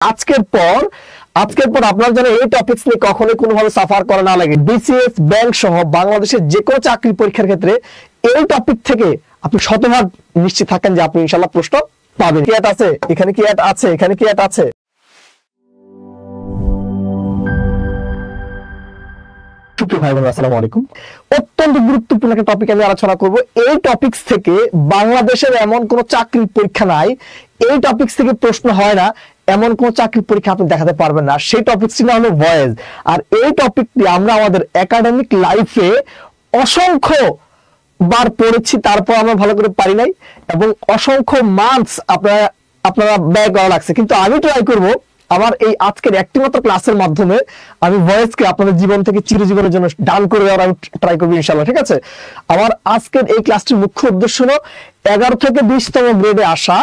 আজকের পর আপনার যেন এই টপিকস নিয়ে কখনোই কোনোভাবে সাফার করা না লাগে। বিসিএস, ব্যাংক সহ বাংলাদেশের যে কোনো চাকরি পরীক্ষার ক্ষেত্রে এই টপিক থেকে আপনি শতভাগ নিশ্চিত থাকেন যে আপনি ইনশাআল্লাহ প্রশ্ন পাবেন। কি আছে এখানে, কি আছে এখানে, কি আছে। আসসালামু আলাইকুম। অত্যন্ত গুরুত্বপূর্ণ একটা টপিক আমি আলোচনা করব। এই টপিকস থেকে বাংলাদেশের এমন কোন চাকরির পরীক্ষা নাই, এই টপিকস থেকে প্রশ্ন হয় না এমন কোন চাকরির পরীক্ষা আপনি দেখাতে পারবেন না। সেই টপিকসটি না হলো ভয়েস। আর এই টপিকটি আমরা আমাদের একাডেমিক লাইফে অসংখ্য বার পড়েছি, তারপর আমরা ভালো করে পারি নাই এবং অসংখ্য মার্কস আপনারা ব্যয় করা লাগছে। কিন্তু আমি ট্রাই করব আমার এই আজকের একটি মাত্র ক্লাসের মাধ্যমে আমি ভয়েসকে আপনাদের জীবন থেকে চিরজীবনের জন্য ডান করে দেওয়ার আমি ট্রাই করবো ইনশাআল্লাহ। ঠিক আছে, আমার আজকের এই ক্লাসটির মুখ্য উদ্দেশ্য হলো 11 থেকে 20তম গ্রেডে আসা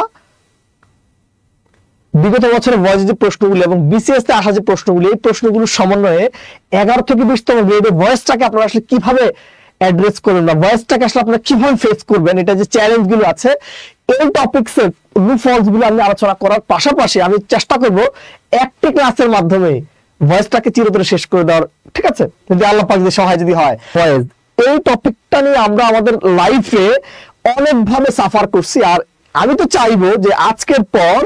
বিগত বছরের ভয়েস যে প্রশ্নগুলি এবং বিসিএস তে আসা যে প্রশ্নগুলি, এই প্রশ্নগুলোর সমন্বয়ে 11 থেকে 20তম গ্রেডে ভয়েসটাকে আপনারা আসলে কিভাবে অ্যাড্রেস করবেন বা ভয়েসটাকে আসলে আপনারা কিভাবে ফেস করবেন, এটা যে চ্যালেঞ্জ গুলো আছে এই টপিকসের লুপহোলস গুলো আমি আলোচনা করার পাশাপাশি আমি চেষ্টা করব একটি ক্লাসের মাধ্যমে ভয়েসটাকে চিরতরে শেষ করে দেওয়ার। ঠিক আছে, যদি আল্লাহ পাক যদি সহায় যদি হয়। ভয়েস এই টপিকটা নিয়ে আমরা আমাদের লাইফে অনেকভাবে সাফার করছি, আর আমি তো চাইবো যে আজকের পর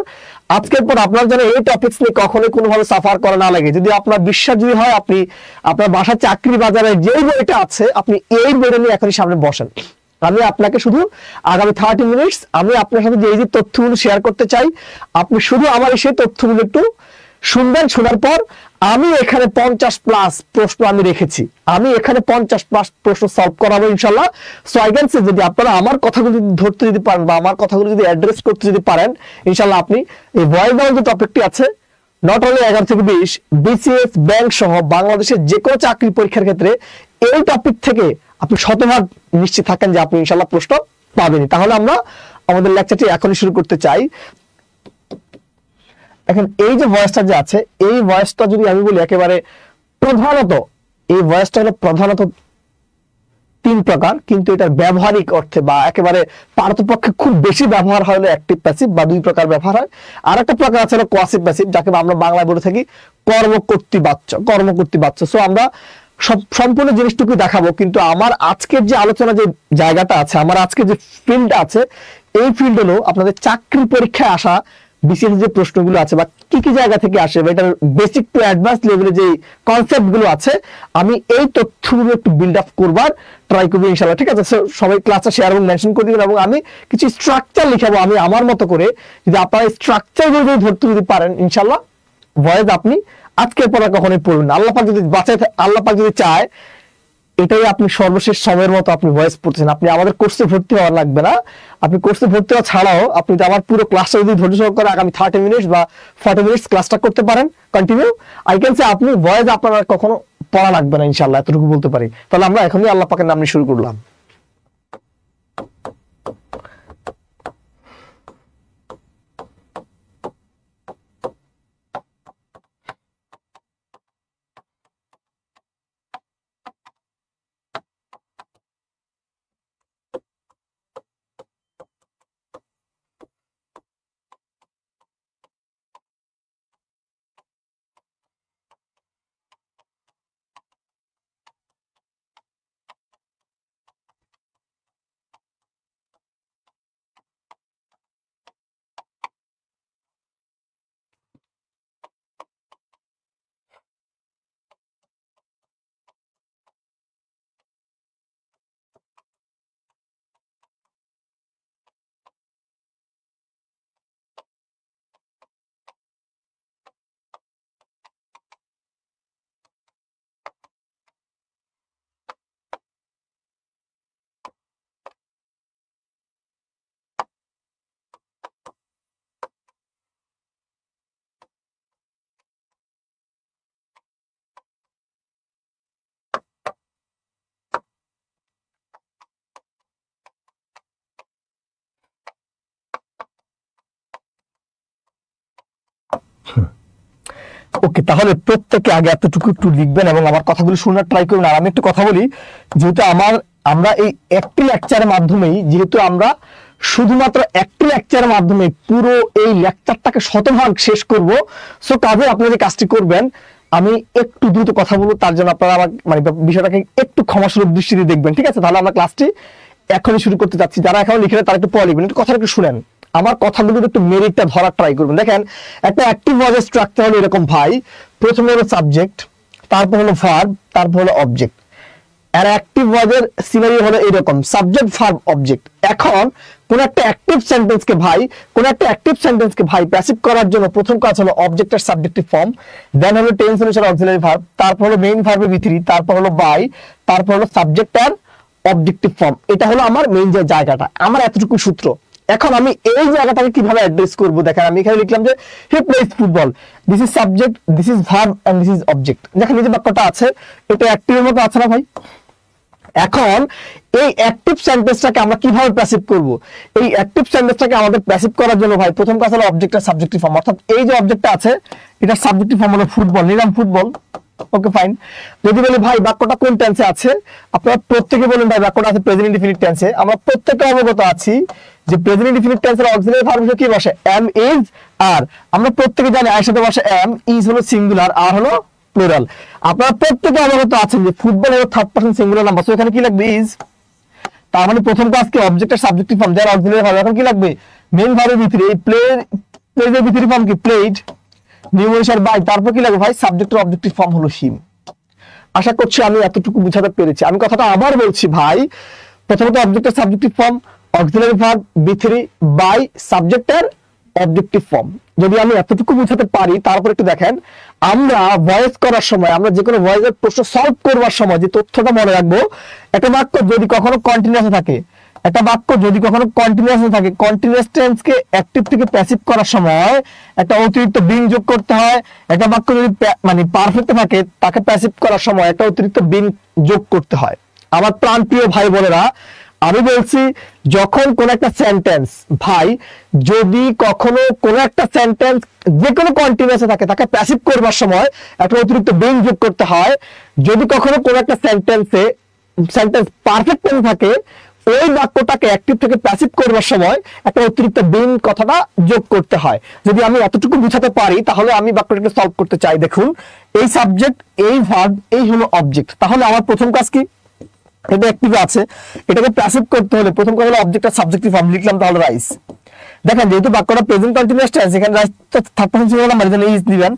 আপনার যেন এই টপিকস নিয়ে কখনোই কোনোভাবে সাফার করা না লাগে। যদি আপনার বিশ্বাস যদি হয়, আপনি আপনার বাসার চাকরি বাজারে যে বইটা আছে আপনি এই বইটা নিয়ে এখনই সামনে বসেন। আমি আপনাকে শুধু আগামী 30 মিনিটস আমি আপনার সাথে যে তথ্যগুলো শেয়ার করতে চাই, আপনি শুধু আমার সেই তথ্যগুলো একটু শুনবেন। শোনার পর আমি এখানে 50+ প্রশ্ন আমি রেখেছি, আমি এখানে 50+ প্রশ্ন সলভ করাবো ইনশাল্লাহ। সো আই ক্যান সে যদি আপনারা আমার কথাগুলো যদি ধরতে যদি পারেন বা আমার কথাগুলো যদি অ্যাড্রেস করতে যদি পারেন ইনশাল্লাহ আপনি এই ভয়েস ডাউন যে টপিকটি আছে নট অনলি 11 থেকে 20 বিসিএস, ব্যাংক সহ বাংলাদেশের যে কোনো চাকরি পরীক্ষার ক্ষেত্রে এই টপিক থেকে আপনি শতভাগ নিশ্চিত থাকেন যে আপনি ইনশাল্লাহ প্রশ্ন পাবেন। তাহলে আমরা আমাদের লেকচারটি এখনই শুরু করতে চাই। এখন এই যে ভয়েসটা যে আছে, এই ভয়েসটা যদি আমি বলি একেবারে প্রধানত এই ভয়েসটা হলো প্রধানত 3 প্রকার, কিন্তু এটার ব্যবহারিক অর্থে বা একেবারে পারতপক্ষে খুব বেশি ব্যবহার হয় হলো অ্যাক্টিভ প্যাসিভ বা 2 প্রকার ব্যবহার হয়। আর একটা প্রকার আছে হলো কোয়াসিভ প্যাসিভ, যাকে আমরা বাংলায় বলে থাকি কর্মকর্তৃবাচ্য। সো আমরা সম্পূর্ণ জিনিসটুকু দেখাবো, কিন্তু আমার আজকের যে আলোচনা যে জায়গাটা আছে, আমার আজকের যে ফিল্ড আছে, এই ফিল্ড হলো আপনাদের চাকরি পরীক্ষায় আসা বিশেষ যে প্রশ্নগুলো আছে বা কি কি জায়গা থেকে আসে বা এটার বেসিক টু অ্যাডভান্স লেভেলে যে কনসেপ্ট গুলো আছে, আমি এই তথ্যগুলো একটু বিল্ড আপ করবার ট্রাই করবো ইনশাআল্লাহ। ঠিক আছে, সবাই ক্লাসটা শেয়ার এবং মেনশন করে দিবেন এবং আমি কিছু স্ট্রাকচার লিখাবো আমি আমার মতো করে। যদি আপনারা স্ট্রাকচার গুলো ধরতে যদি পারেন ইনশাআল্লাহ ভয়েস আপনি আজকের পর কখনোই পড়বেন না। আল্লাহ পাক যদি আল্লাহ পাক যদি চায়, এটাই আপনি সর্বশেষ সময়ের মতো আপনি ভয়েস পড়ছেন। আপনি আমাদের কোর্সে ভর্তি হওয়া লাগবে না, আপনি কোর্সে ভর্তি হওয়া ছাড়াও আপনি তো আমার পুরো ক্লাসটা যদি ধৈর্য সহকারে আগামী 30 মিনিটস বা 40 মিনিটস ক্লাসটা করতে পারেন কন্টিনিউ, আই ক্যান সে আপনি ভয়েস আপনার কখনো পড়া লাগবে না ইনশাআল্লাহ, এতটুকু বলতে পারি। তাহলে আমরা এখনই আল্লাহ পাকের নাম নিয়ে শুরু করলাম। ওকে, তাহলে প্রত্যেকে আগে এতটুকু একটু লিখবেন এবং আমার কথাগুলো শোনার ট্রাই করবেন। আর আমি একটু কথা বলি, যেহেতু আমরা এই একটি লেকচারের মাধ্যমেই যেহেতু আমরা শুধুমাত্র একটি লেকচারের মাধ্যমে পুরো এই লেকচারটাকে শতভাগ শেষ করব। সো কাজে আপনারা যে কাজটি করবেন, আমি একটু দ্রুত কথা বলবো, তার জন্য আপনারা আমার মানে বিষয়টাকে একটু ক্ষমাসুলভ দৃষ্টিতে দেখবেন, ঠিক আছে? তাহলে আমরা ক্লাসটি এখনই শুরু করতে যাচ্ছি। যারা এখনো লিখে তারা একটু পড়ে লিখবেন, একটু কথা একটু শুনেন, আমার কথাগুলো একটু মেরিটটা ধরার ট্রাই করবেন। দেখেন, একটা অ্যাক্টিভ ভয়েসের স্ট্রাকচার হলো এরকম ভাই, প্রথমে হলো সাবজেক্ট, তারপর হলো ভার্ব, তারপর হলো অবজেক্ট। আর অ্যাক্টিভ ভয়েসের সিনারিও হলো এরকম, সাবজেক্ট ভার্ব অবজেক্ট। এখন কোন একটা অ্যাক্টিভ সেন্টেন্সকে ভাই প্যাসিভ করার জন্য প্রথম কাজ হলো অবজেক্টের সাবজেক্টিভ ফর্ম, দেন হলো টেন্স অনুসারে অক্সিলারি ভার্ব, তারপর হলো মেইন ভার্বের ভিতরি, তারপর হলো বাই, তারপর হলো সাবজেক্ট আর অবজেক্টিভ ফর্ম। এটা হলো আমার মেইন যে জায়গাটা, আমার এতটুকু সূত্র। এখন আমি এই জায়গাটাকে কিভাবে অ্যাড্রেস করব, দেখেন আমি এখানে লিখলাম যে he plays football, this is subject, this is verb and this is object. দেখেন এই যে বাক্যটা আছে, এটা অ্যাক্টিভের মতো আছে না ভাই? এখন এই অ্যাক্টিভ সেন্টেন্সটাকে আমরা কিভাবে প্যাসিভ করব? এই অ্যাক্টিভ সেন্টেন্সটাকে আমাদের প্যাসিভ করার জন্য ভাই প্রথম কাজ হলো অবজেক্টের সাবজেক্টিভ ফর্ম, অর্থাৎ এই যে অবজেক্টটা আছে এটার সাবজেক্টিভ ফর্ম হলো ফুটবল, নিলাম ফুটবল। Okay fine. যদি বলি ভাই বাক্যটা কোন টেন্সে আছে, আপনারা প্রত্যেকে বলেন ভাই বাক্যটা আছে প্রেজেন্ট ইনডিফিনিট টেন্সে। আমরা প্রত্যেকে অবগত আছি যে প্রেজেন্ট ইনডিফিনিট টেন্সের অক্সিলারি ভার্ব হিসেবে কি বসে? এম, ইজ, আর। আমরা প্রত্যেকে জানি এর সাথে বসে এম, ইজ হলো সিঙ্গুলার, আর হলো প্লুরাল। আপনারা প্রত্যেকে অবগত আছেন যে ফুটবল হলো third person singular number, so এখানে কি লাগবে? ইজ। তার মানে প্রথম কাজ কি? অবজেক্টের সাবজেক্টিভ ফর্ম যার অক্সিলারি ভার্ব। এখন কি লাগবে? মেইন ভার্বের ভিতরে এই প্লেজের ভিতরে ফর্ম কি? প্লেড, নিউমেরিসার বাই, তারপর কি লাগবে ভাই? সাবজেক্টের অবজেক্টিভ ফর্ম হলো হিম। আশা করছি আমি এতটুকু বুঝাতে পেরেছি। আমি কথাটা আবার বলছি ভাই, প্রথমত অবজেক্টের সাবজেক্টিভ ফর্ম, অক্সিলারি ভার্ব, বি3 বাই সাবজেক্টের অবজেক্টিভ ফর্ম। যদি আমি এতটুকু বুঝাতে পারি, তারপর একটু দেখেন, আমরা ভয়েস করার সময়, আমরা যে কোনো ভয়েসের প্রশ্ন সলভ করবার সময় যে তথ্যটা মনে রাখবো, একটা বাক্য যদি কখনো কন্টিনিউয়াস থাকে, কন্টিনিউয়াস টেন্সকে অ্যাক্টিভ থেকে প্যাসিভ করার সময় একটা অতিরিক্ত বিং যোগ করতে হয়। একটা বাক্য যদি মানে পারফেক্ট থাকে, তাকে প্যাসিভ করার সময় একটা অতিরিক্ত বিং যোগ করতে হয়। আমার প্রাণপ্রিয় ভাই বোনেরা, আমি বলছি যখন কোন একটা সেন্টেন্স ভাই, যদি কখনো কোন একটা সেন্টেন্স যে কোনো কন্টিনিউয়াসে থাকে, তাকে প্যাসিভ করবার সময় একটা অতিরিক্ত বিং যোগ করতে হয়। যদি কখনো কোন একটা সেন্টেন্স পারফেক্ট টেন্স থাকে, ওই বাক্যটাকে অ্যাক্টিভ থেকে প্যাসিভ করবার সময় একটা অতিরিক্ত বিং কথাটা যোগ করতে হয়। যদি আমি এতটুকু বুঝাতে পারি, তাহলে আমি বাক্যটাকে সলভ করতে চাই। দেখুন, এই সাবজেক্ট, এই ভার্ব, এই হলো অবজেক্ট। তাহলে আমার প্রথম কাজ কি? এটা অ্যাক্টিভ আছে, এটাকে প্যাসিভ করতে হলে প্রথম কাজ হলো অবজেক্টটা সাবজেক্টিভ ফর্ম লিখলাম, তাহলে রাইস। দেখেন যেহেতু বাক্যটা প্রেজেন্ট কন্টিনিউয়াস টেন্স, এখানে রাইস তো থার্ড পারসন সিঙ্গুলার নাম্বার, এখানে ইজ দিবেন।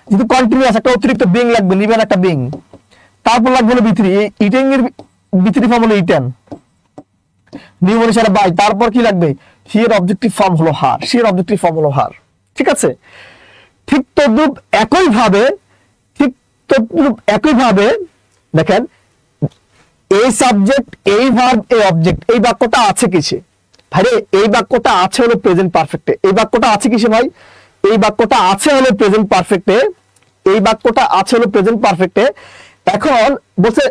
যেহেতু কন্টিনিউয়াস, একটা অতিরিক্ত বিং লাগবে, নিবেন একটা বিং। তারপর লাগবে হলো বি3, ইটিং এর বি3 ফর্ম হলো ইটেন, নিউমেরিসার বাই, তারপর কি লাগবে? হি এর অবজেক্টিভ ফর্ম হলো হার, সি এর অবজেক্টিভ ফর্ম হলো হার। ঠিক আছে? ঠিক তদ্রূপ একইভাবে দেখেন, এই সাবজেক্ট, এই ভার্ব, এই অবজেক্ট, এই বাক্যটা আছে কিসে ভাই? এই বাক্যটা আছে হলো প্রেজেন্ট পারফেক্টে। এই বাক্যটা আছে কিসে ভাই? এই বাক্যটা আছে হলো প্রেজেন্ট পারফেক্টে। এখন বলছে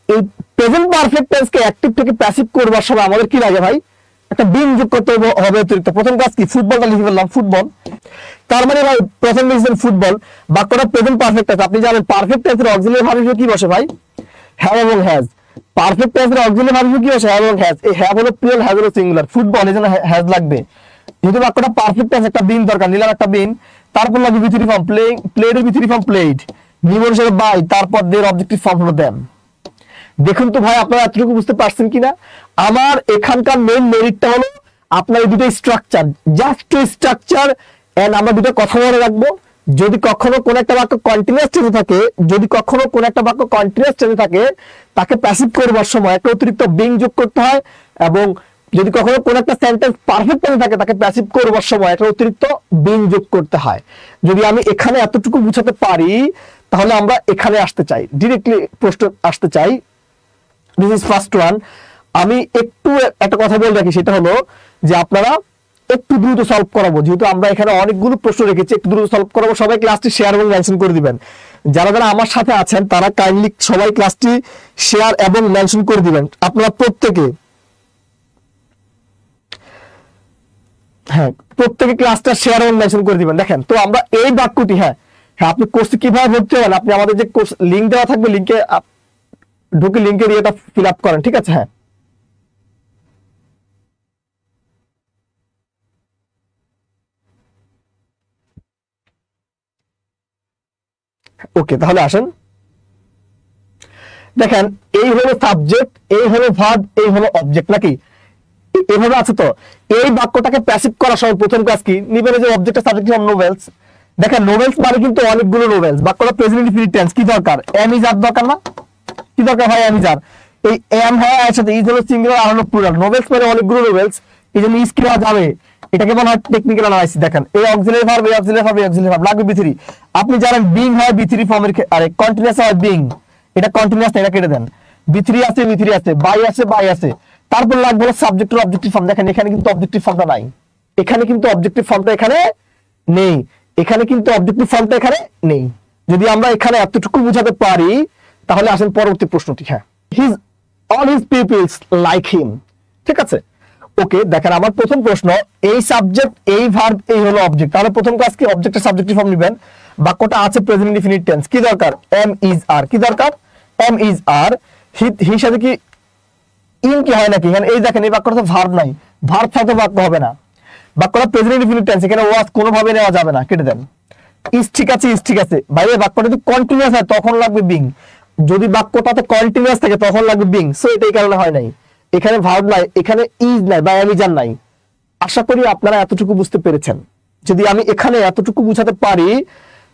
এই প্রেজেন্ট পারফেক্ট টেন্সকে অ্যাক্টিভ থেকে প্যাসিভ করবার সময় আমাদের কি লাগে ভাই? একটা বিং যোগ করতে হবে অতিরিক্ত। প্রথম কাজ কি? ফুটবলটা লিখে ফেললাম, ফুটবল। তার মানে ভাই প্রথম লিখছেন ফুটবল, বাক্যটা প্রেজেন্ট পারফেক্ট আছে। আপনি জানেন পারফেক্ট টেন্সের অক্সিলারি ভার্ব হিসেবে কি বসে ভাই? হ্যাভ এবং হ্যাজ। পারফেক্ট টেন্সের অক্সিলারি ভার্ব হিসেবে কি বসে? হ্যাভ এবং হ্যাজ। এই হ্যাভ হলো প্লুরাল, হ্যাজ হলো সিঙ্গুলার। ফুটবল, এজন্য হ্যাজ লাগবে। যেহেতু বাক্যটা পারফেক্ট টেন্স, একটা বিন দরকার, নিলাম একটা বিন। তারপর লাগবে বি3 ফর্ম, প্লেড এর বি3 ফর্ম প্লেড, নিউমেরিসার বাই, তারপর দের অবজেক্টিভ ফর্ম হলো দেম। দেখুন তো ভাই, আপনারা এতটুকু বুঝতে পারছেন কিনা? আমার এখানকার মেইন মেরিটটা হলো আপনার এই দুটো স্ট্রাকচার, জাস্ট স্ট্রাকচার। এন্ড আমরা দুটো কথা মনে রাখবো, যদি কখনো কোন একটা বাক্য কন্টিনিউয়াস টেন্সে থাকে, তাকে প্যাসিভ করবার সময় একটা অতিরিক্ত বিং যোগ করতে হয়। এবং যদি কখনো কোন একটা সেন্টেন্স পারফেক্ট টেন্সে থাকে, তাকে প্যাসিভ করবার সময় একটা অতিরিক্ত বিং যোগ করতে হয়। যদি আমি এখানে এতটুকু বুঝাতে পারি, তাহলে আমরা এখানে আসতে চাই, ডিরেক্টলি প্রশ্ন আসতে চাই। This is first one. আমি একটু একটা কথা বলে রাখি, সেটা হলো যে আপনারা একটু দ্রুত সলভ করাবো, যেহেতু আমরা এখানে অনেকগুলো প্রশ্ন রেখেছি, একটু দ্রুত সলভ করাবো। সবাই ক্লাসটি শেয়ার এবং মেনশন করে দিবেন। যারা যারা আমার সাথে আছেন তারা কাইন্ডলি সবাই ক্লাসটি শেয়ার এবং মেনশন করে দিবেন। আপনারা প্রত্যেকে ক্লাসটা শেয়ার এবং মেনশন করে দিবেন। দেখেন তো আমরা এই বাক্যটি, হ্যাঁ আপনি কোর্সে কিভাবে ভর্তি হবেন, আপনি আমাদের যে কোর্স লিঙ্ক দেওয়া থাকবে, লিঙ্কে ঢুকে লিঙ্কের ইয়েটা ফিল আপ করেন। ঠিক আছে? হ্যাঁ, ওকে, তাহলে আসেন দেখেন, এই হলো সাবজেক্ট, এই হলো ভার্ব, এই হলো অবজেক্ট, নাকি এইভাবে আছে। তো এই বাক্যটাকে প্যাসিভ করার সময় প্রথম কাজ কি নিবেন, যে অবজেক্ট সাবজেক্ট ফর্ম নোভেলস। দেখেন নোভেলস মানে কিন্তু অনেকগুলো নোভেলস। বাক্যটা প্রেজেন্ট ইনফিনিট টেন্স, কি দরকার এম ইজ আর দরকার না, কি দরকার ভাই এম ইজ আর। এই এম হয় এর সাথে ইজ হলো সিঙ্গুলার আর হলো প্লুরাল। নোভেলস মানে অনেকগুলো নোভেলস, এই জন্য ইজ কি হওয়া যাবে, এটাকে বলা হয় টেকনিক্যাল অ্যানালাইসিস। দেখেন এই অক্সিলারি ভার্ব, এই অক্সিলারি ভার্ব, এই অক্সিলারি ভার্ব লাগবে বি3। আপনি জানেন বিং হয় বি3 ফর্মের, আরে কন্টিনিউয়াস হয় বিং, এটা কন্টিনিউয়াস, এটা কেটে দেন। বি3 আছে, বি3 আছে, বাই আছে, বাই আছে, তারপর লাগবে সাবজেক্ট আর অবজেক্টিভ ফর্ম। দেখেন এখানে কিন্তু অবজেক্টিভ ফর্মটা নাই, এখানে কিন্তু অবজেক্টিভ ফর্মটা এখানে নেই, এখানে কিন্তু অবজেক্টিভ ফর্মটা এখানে নেই। যদি আমরা এখানে এতটুকু বুঝাতে পারি তাহলে আসেন পরবর্তী প্রশ্নটি। হ্যাঁ, his all his people's like him, ঠিক আছে। ওকে, দেখেন আমার প্রথম প্রশ্ন, এই সাবজেক্ট, এই ভার্ব, এই হলো অবজেক্ট, তাহলে প্রথম কাজ কি অবজেক্টের সাবজেক্টিভ ফর্ম নেবেন। বাক্যটা আছে প্রেজেন্ট ইনডিফিনিট টেন্স, কি দরকার এম ইজ আর, কি দরকার এম ইজ আর। হি সাথে কি ইন কি হয় নাকি, এখানে এই দেখেন এই বাক্যটা তো ভার্ব নাই, ভার্ব ছাড়া বাক্য হবে না। বাক্যটা প্রেজেন্ট ইনডিফিনিট টেন্স, এখানে ওয়াজ কোনোভাবে নেওয়া যাবে না, কেটে দেন। ইজ ঠিক আছে, ইজ ঠিক আছে, বাইরে বাক্যটা যদি কন্টিনিউয়াস হয় তখন লাগবে বিং, যদি বাক্যটাতে কন্টিনিউয়াস থাকে তখন লাগবে বিং। সো এটাই কারণে হয় নাই, এখানে ভার্ব নাই, এখানে ইজ নাই বা এম ইজ আর নাই। আশা করি আপনারা এতটুকু বুঝতে পেরেছেন। যদি আমি এখানে এতটুকু বুঝাতে পারি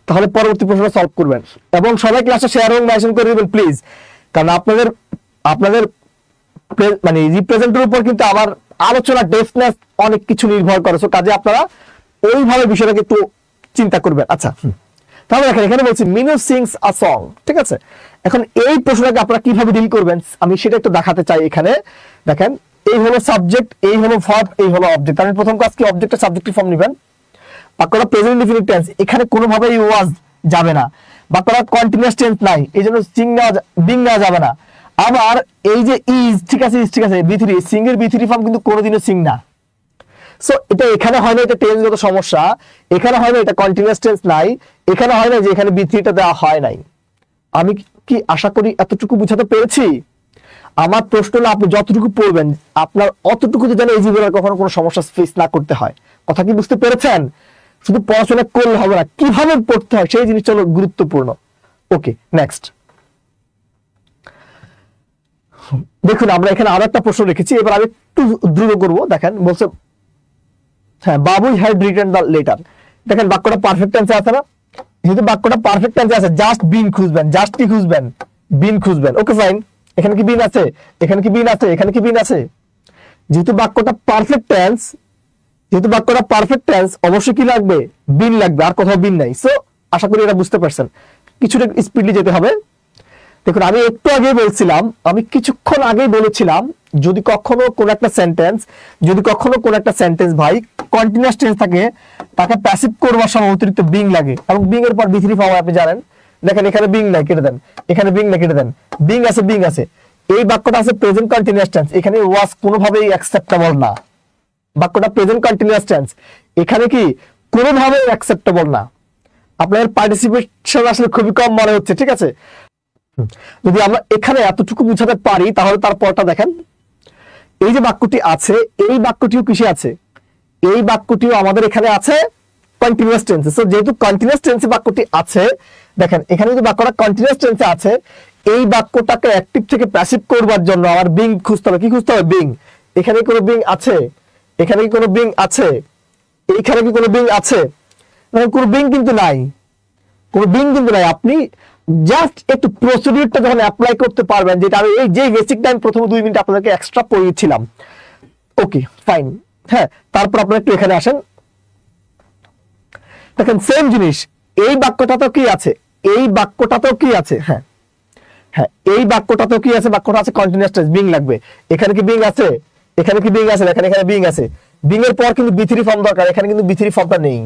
তাহলে পরবর্তী প্রশ্ন সলভ করবেন, এবং সবাই ক্লাসে শেয়ার এবং মেনশন করে দিবেন প্লিজ, কারণ আপনাদের মানে রিপ্রেজেন্টের উপর কিন্তু আমার আলোচনা ডেপথনেস অনেক কিছু নির্ভর করে। সো কাজে আপনারা ওইভাবে বিষয়টাকে একটু চিন্তা করবেন। আচ্ছা, তাহলে দেখেন এখানে বলছি মিনু সিংস আ সং, ঠিক আছে। এখন এই প্রশ্নটাকে আপনারা কিভাবে ডিল করবেন আমি সেটা একটু দেখাতে চাই। এখানে দেখেন এই হলো সাবজেক্ট, এই হলো ভার্ব, এই হলো অবজেক্ট। আমি প্রথম কাজ কি অবজেক্টের সাবজেক্টিভ ফর্ম নেবেন। বাক্যটা প্রেজেন্ট ইনডিফিনিট টেন্স, এখানে কোনোভাবেই ওয়াজ যাবে না, বাক্যটা কন্টিনিউয়াস টেন্স নাই, এই জন্য সিং বিং নেওয়া যাবে না। আবার এই যে ইজ ঠিক আছে, ইজ ঠিক আছে, বি3 সিং এর বি3 ফর্ম কিন্তু কোনোদিনও সিং না। সো এটা এখানে হয় না, এটা টেন্সগত সমস্যা, এখানে হয় না, এটা কন্টিনিউয়াস টেন্স নাই, এখানে হয় না যে এখানে বি3টা দেওয়া হয় নাই। আমি কি আশা করি এতটুকু বুঝাতে পেরেছি। আমার প্রশ্ন হলো আপনি যতটুকু পড়বেন আপনার অতটুকু যেন এই জীবনের কখনো কোনো সমস্যা ফেস না করতে হয়। কথা কি বুঝতে পেরেছেন? শুধু পড়াশোনা করলে হবে না, কিভাবে পড়তে হয় সেই জিনিসটা হলো গুরুত্বপূর্ণ। ওকে, নেক্সট দেখুন, আমরা এখানে আরো একটা প্রশ্ন রেখেছি, এবার আমি একটু দ্রুত করবো। দেখেন বলছে হ্যাঁ, বাবু হ্যাড রিটেন দ্য লেটার। দেখেন বাক্যটা পারফেক্ট টেন্সে আছে না, যেহেতু বাক্যটা পারফেক্ট টেন্সে আছে জাস্ট বিন খুঁজবেন, জাস্ট কি খুঁজবেন, বিন খুঁজবেন। ওকে ফাইন, এখানে কি বিন আছে, এখানে কি বিন আছে, এখানে কি বিন আছে। যেহেতু বাক্যটা পারফেক্ট টেন্স, যেহেতু বাক্যটা পারফেক্ট টেন্স অবশ্যই কি লাগবে, বিন লাগবে, আর কোথাও বিন নাই। সো আশা করি এটা বুঝতে পারছেন, কিছুটা স্পিডলি যেতে হবে। দেখুন আমি একটু আগে বলছিলাম, আমি কিছুক্ষণ আগেই বলেছিলাম যদি কখনো কোন একটা সেন্টেন্স ভাই কন্টিনিউয়াস টেন্স থাকে তাকে প্যাসিভ করবার সময় অতিরিক্ত বিং লাগে, এবং বিং এর পর বি3 ফর্ম আপনি জানেন। দেখেন এখানে বিং নাই, কেটে দেন, এখানে বিং নাই, কেটে দেন, বিং আছে, বিং আছে। এই বাক্যটা আছে প্রেজেন্ট কন্টিনিউয়াস টেন্স, এখানে ওয়াজ কোনোভাবেই অ্যাকসেপ্টেবল না। বাক্যটা প্রেজেন্ট কন্টিনিউয়াস টেন্স, এখানে কি কোনোভাবেই অ্যাকসেপ্টেবল না। আপনার পার্টিসিপেশন আসলে খুবই কম মনে হচ্ছে, ঠিক আছে। যদি আমরা এখানে এতটুকু বুঝাতে পারি তাহলে তারপরটা দেখেন, এই যে বাক্যটি আছে এই বাক্যটিও কিসে আছে, এই বাক্যটিও আমাদের এখানে আছে কন্টিনিউয়াস টেন্সে। সো যেহেতু কন্টিনিউয়াস টেন্সে বাক্যটি আছে, দেখেন এখানে যদি বাক্যটা কন্টিনিউয়াস টেন্সে আছে, এই বাক্যটাকে অ্যাক্টিভ থেকে প্যাসিভ করবার জন্য আমার বিং খুঁজতে হবে। কি খুঁজতে হবে, বিং। এখানে কোনো বিং আছে, এখানে কি কোনো বিং আছে, এইখানে কি কোনো বিং আছে, কোনো বিং কিন্তু নাই, কোনো বিং কিন্তু নাই। আপনি জাস্ট একটু প্রসিডিউরটা যখন অ্যাপ্লাই করতে পারবেন, যেটা আমি এই যে বেসিক টাইম প্রথম 2 মিনিট আপনাদেরকে এক্সট্রা পড়িয়েছিলাম। ওকে ফাইন, হ্যাঁ, তারপর আপনারা একটু এখানে আসেন। দেখেন সেম জিনিস, এই বাক্যটাতেও কি আছে, এই বাক্যটাতেও কি আছে, হ্যাঁ হ্যাঁ, এই বাক্যটাতেও কি আছে, বাক্যটা আছে কন্টিনিউয়াস টেন্স, বিং লাগবে। এখানে কি বিং আছে, এখানে কি বিং আছে, এখানে বিং আছে। বিং এর পর কিন্তু বি3 ফর্ম দরকার, এখানে কিন্তু বি3 ফর্মটা নেই,